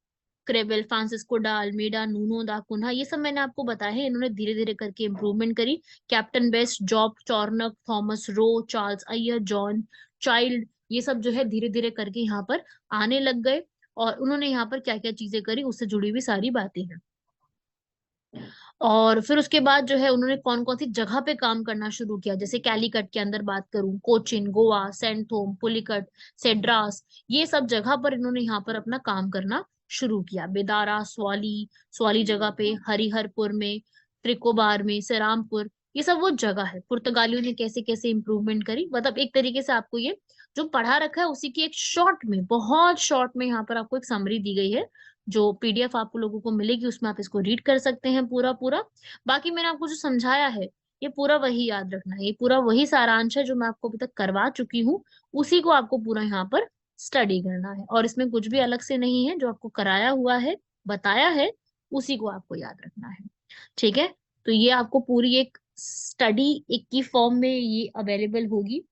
क्रेवेल, फ्रांसिस्को डा अल्मेडा, नूनो दा कुन्हा, ये सब मैंने आपको बताया है। इन्होंने धीरे धीरे करके इम्प्रूवमेंट करी। Captain best, job चॉर्नक, Thomas Roe, Charles Iyer, John child, ये सब जो है धीरे धीरे करके यहाँ पर आने लग गए। और उन्होंने यहाँ पर क्या क्या चीजें करी उससे जुड़ी हुई सारी बातें हैं। और फिर उसके बाद जो है उन्होंने कौन कौन सी जगह पे काम करना शुरू किया, जैसे कैलीकट के अंदर बात करूं, कोचिन, गोवा, सेंट थोम, पुलिकट, सेड्रास, ये सब जगह पर इन्होंने यहाँ पर अपना काम करना शुरू किया। बेदारा, स्वाली, स्वाली जगह पे, हरिहरपुर में, त्रिकोबार में, सेरामपुर, ये सब वो जगह है। पुर्तगालियों ने कैसे कैसे इंप्रूवमेंट करी, मतलब एक तरीके से आपको ये जो पढ़ा रखा है उसी की एक शॉर्ट में, बहुत शॉर्ट में यहाँ पर आपको एक समरी दी गई है। जो पीडीएफ आप लोगों को मिलेगी उसमें आप इसको रीड कर सकते हैं पूरा पूरा। बाकी मैंने आपको जो समझाया है ये पूरा वही याद रखना है, ये पूरा वही सारांश है जो मैं आपको अभी तक करवा चुकी हूँ, उसी को आपको पूरा यहाँ पर स्टडी करना है। और इसमें कुछ भी अलग से नहीं है, जो आपको कराया हुआ है, बताया है, उसी को आपको याद रखना है। ठीक है। तो ये आपको पूरी एक स्टडी एक की फॉर्म में ये अवेलेबल होगी,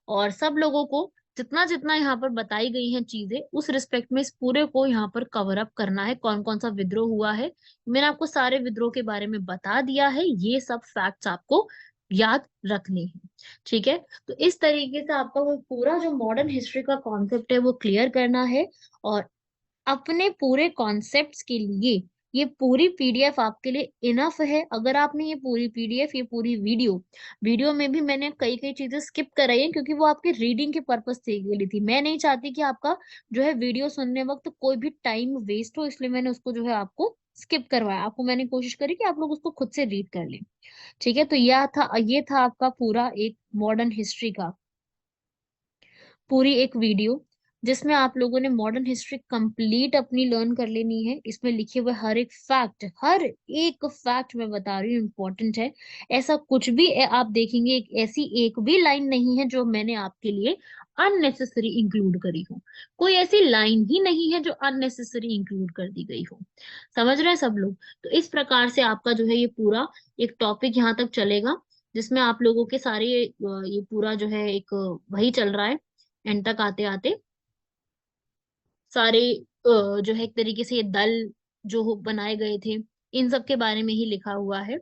और सब लोगों को जितना जितना यहाँ पर बताई गई हैं चीजें उस रिस्पेक्ट में इस पूरे को यहाँ पर कवर अप करना है। कौन कौन सा विद्रोह हुआ है मैंने आपको सारे विद्रोह के बारे में बता दिया है, ये सब फैक्ट्स आपको याद रखने हैं। ठीक है। तो इस तरीके से आपका वो पूरा जो मॉडर्न हिस्ट्री का कॉन्सेप्ट है वो क्लियर करना है। और अपने पूरे कॉन्सेप्ट्स के लिए ये पूरी पीडीएफ आपके लिए इनफ है। अगर आपने ये पूरी पीडीएफ, ये पूरी वीडियो, वीडियो में भी मैंने कई कई चीजें स्किप कराई है क्योंकि वो आपके रीडिंग के पर्पज से के लिए थी। मैं नहीं चाहती कि आपका जो है वीडियो सुनने वक्त कोई भी टाइम वेस्ट हो, इसलिए मैंने उसको जो है आपको स्किप करवाया। आपको मैंने कोशिश करी कि आप लोग उसको खुद से रीड कर लें। ठीक है। तो ये था आपका पूरा एक मॉडर्न हिस्ट्री का पूरी एक वीडियो, जिसमें आप लोगों ने मॉडर्न हिस्ट्री कंप्लीट अपनी लर्न कर लेनी है। इसमें लिखे हुए हर एक फैक्ट मैं बता रही हूँ इम्पोर्टेंट है। ऐसा कुछ भी आप देखेंगे, ऐसी एक भी लाइन नहीं है जो मैंने आपके लिए अननेसेसरी इंक्लूड करी हो। कोई ऐसी लाइन ही नहीं है जो अननेसेसरी इंक्लूड कर दी गई हो। समझ रहे हैं सब लोग? तो इस प्रकार से आपका जो है ये पूरा एक टॉपिक यहाँ तक चलेगा, जिसमें आप लोगों के सारे ये पूरा जो है एक वही चल रहा है। एंड तक आते आते सारे जो है एक तरीके से ये दल जो बनाए गए थे, इन सब के बारे में ही लिखा हुआ है।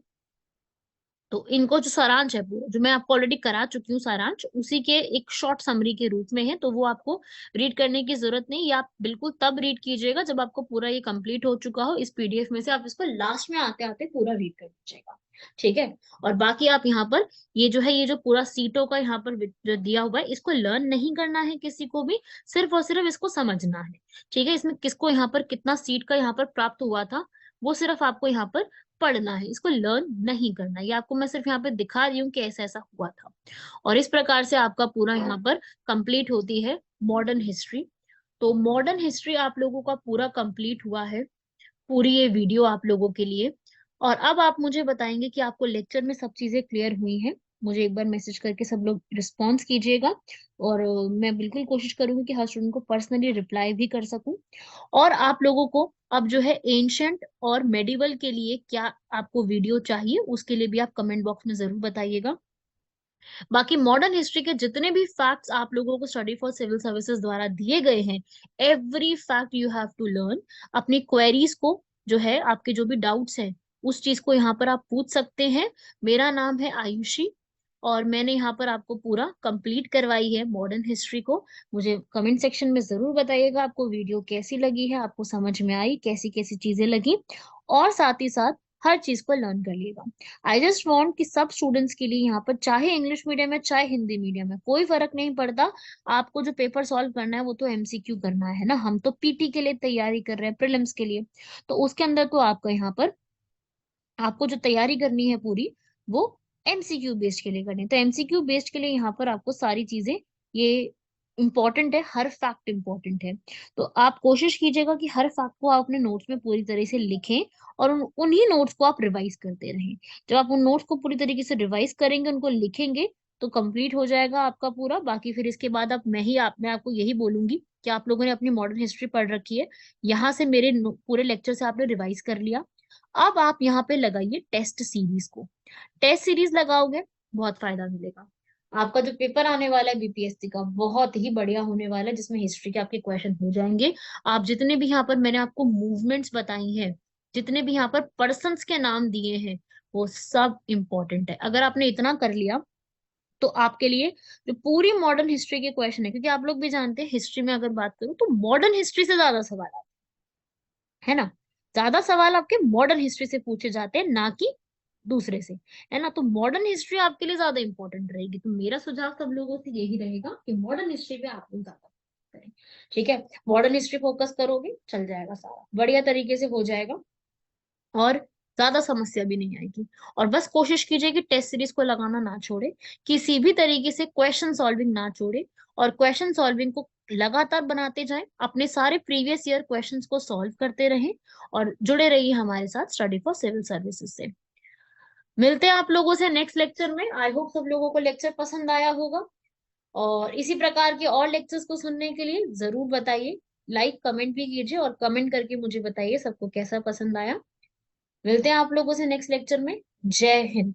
तो इनको जो सारांश है पूरा, जो मैं आपको ऑलरेडी करा चुकी हूँ सारांश, उसी के एक शॉर्ट समरी के रूप में है। तो वो आपको रीड करने की जरूरत नहीं, ये आप बिल्कुल तब रीड कीजिएगा जब आपको पूरा ये कंप्लीट हो चुका हो। इस पीडीएफ में से आप इसको लास्ट में आते आते पूरा रीड कर लीजिएगा। ठीक है। और बाकी आप यहाँ पर ये जो है, ये जो पूरा सीटों का यहाँ पर जो दिया हुआ है, इसको लर्न नहीं करना है किसी को भी, सिर्फ और सिर्फ इसको समझना है। ठीक है। इसमें किसको यहाँ पर कितना सीट का यहाँ पर प्राप्त हुआ था वो सिर्फ आपको यहाँ पर पढ़ना है, इसको लर्न नहीं करना। ये आपको मैं सिर्फ यहाँ पे दिखा रही हूँ कि ऐसा ऐसा हुआ था। और इस प्रकार से आपका पूरा यहाँ पर कंप्लीट होती है मॉडर्न हिस्ट्री। तो मॉडर्न हिस्ट्री आप लोगों का पूरा कंप्लीट हुआ है, पूरी ये वीडियो आप लोगों के लिए। और अब आप मुझे बताएंगे कि आपको लेक्चर में सब चीजें क्लियर हुई हैं। मुझे एक बार मैसेज करके सब लोग रिस्पॉन्स कीजिएगा, और मैं बिल्कुल कोशिश करूंगी कि हर स्टूडेंट को पर्सनली रिप्लाई भी कर सकूं। और आप लोगों को अब जो है एंशंट और मेडिवल के लिए क्या आपको वीडियो चाहिए उसके लिए भी आप कमेंट बॉक्स में जरूर बताइएगा। बाकी मॉडर्न हिस्ट्री के जितने भी फैक्ट्स आप लोगों को स्टडी फॉर सिविल सर्विसेज द्वारा दिए गए हैं, every fact you have to learn. अपनी क्वेरीज को जो है, आपके जो भी डाउट्स हैं उस चीज को यहाँ पर आप पूछ सकते हैं। मेरा नाम है आयुषी, और मैंने यहाँ पर आपको पूरा कंप्लीट करवाई है मॉडर्न हिस्ट्री को। मुझे कमेंट सेक्शन में जरूर बताइएगा आपको वीडियो कैसी लगी है, आपको समझ में आई, कैसी कैसी चीजें लगी, और साथ ही साथ हर चीज को लर्न कर लिएगा। आई जस्ट वांट कि सब स्टूडेंट्स के लिए यहाँ पर, चाहे इंग्लिश मीडियम है चाहे हिंदी मीडियम है, कोई फर्क नहीं पड़ता। आपको जो पेपर सॉल्व करना है वो तो एमसीक्यू करना है ना, हम तो पीटी के लिए तैयारी कर रहे हैं, प्रीलिम्स के लिए। तो उसके अंदर तो आपका यहाँ पर आपको जो तैयारी करनी है पूरी, वो एमसीक्यू बेस्ड के लिए करनी है। तो एमसीक्यू बेस्ड के लिए यहाँ पर आपको सारी चीजें ये इम्पोर्टेंट है, हर फैक्ट इम्पोर्टेंट है। तो आप कोशिश कीजिएगा कि हर फैक्ट को आप अपने नोट्स में पूरी तरह से लिखें और उन्हीं नोट्स को आप रिवाइज करते रहें। जब आप उन नोट्स को पूरी तरीके से रिवाइज करेंगे, उनको लिखेंगे, तो कंप्लीट हो जाएगा आपका पूरा। बाकी फिर इसके बाद आप मैं आपको यही बोलूंगी कि आप लोगों ने अपनी मॉडर्न हिस्ट्री पढ़ रखी है, यहाँ से मेरे पूरे लेक्चर से आपने रिवाइज कर लिया। अब आप यहाँ पे लगाइए टेस्ट सीरीज को। टेस्ट सीरीज लगाओगे, बहुत फायदा मिलेगा। आपका जो पेपर आने वाला है बीपीएससी का, बहुत ही बढ़िया होने वाला है, जिसमें हिस्ट्री के आपके क्वेश्चन हो जाएंगे। आप जितने भी यहाँ पर मैंने आपको मूवमेंट्स बताई हैं, जितने भी यहाँ पर पर्सन्स के नाम दिए हैं, वो सब इंपॉर्टेंट है। अगर आपने इतना कर लिया तो आपके लिए जो पूरी मॉडर्न हिस्ट्री के क्वेश्चन है, क्योंकि आप लोग भी जानते हैं हिस्ट्री में अगर बात करूं तो मॉडर्न हिस्ट्री से ज्यादा सवाल आते हैं, है ना। ज्यादा सवाल आपके मॉडर्न हिस्ट्री से पूछे जाते हैं, ना कि दूसरे से, है ना। तो मॉडर्न हिस्ट्री आपके लिए ज्यादा इंपॉर्टेंट रहेगी। तो मेरा सुझाव सब लोगों से यही रहेगा कि मॉडर्न हिस्ट्री पे आप लोग ज्यादा करें। ठीक है, मॉडर्न हिस्ट्री फोकस करोगे, चल जाएगा, सारा बढ़िया तरीके से हो जाएगा और ज्यादा समस्या भी नहीं आएगी। और बस कोशिश कीजिए कि टेस्ट सीरीज को लगाना ना छोड़े, किसी भी तरीके से क्वेश्चन सॉल्विंग ना छोड़े, और क्वेश्चन सॉल्विंग को लगातार बनाते जाएं, अपने सारे प्रीवियस ईयर क्वेश्चंस को सॉल्व करते रहें और जुड़े रहिए हमारे साथ स्टडी फॉर सिविल सर्विसेज से। मिलते हैं आप लोगों से नेक्स्ट लेक्चर में। आई होप सब लोगों को लेक्चर पसंद आया होगा, और इसी प्रकार के और लेक्चर्स को सुनने के लिए जरूर बताइए, लाइक कमेंट भी कीजिए और कमेंट करके मुझे बताइए सबको कैसा पसंद आया। मिलते हैं आप लोगों से नेक्स्ट लेक्चर में। जय हिंद।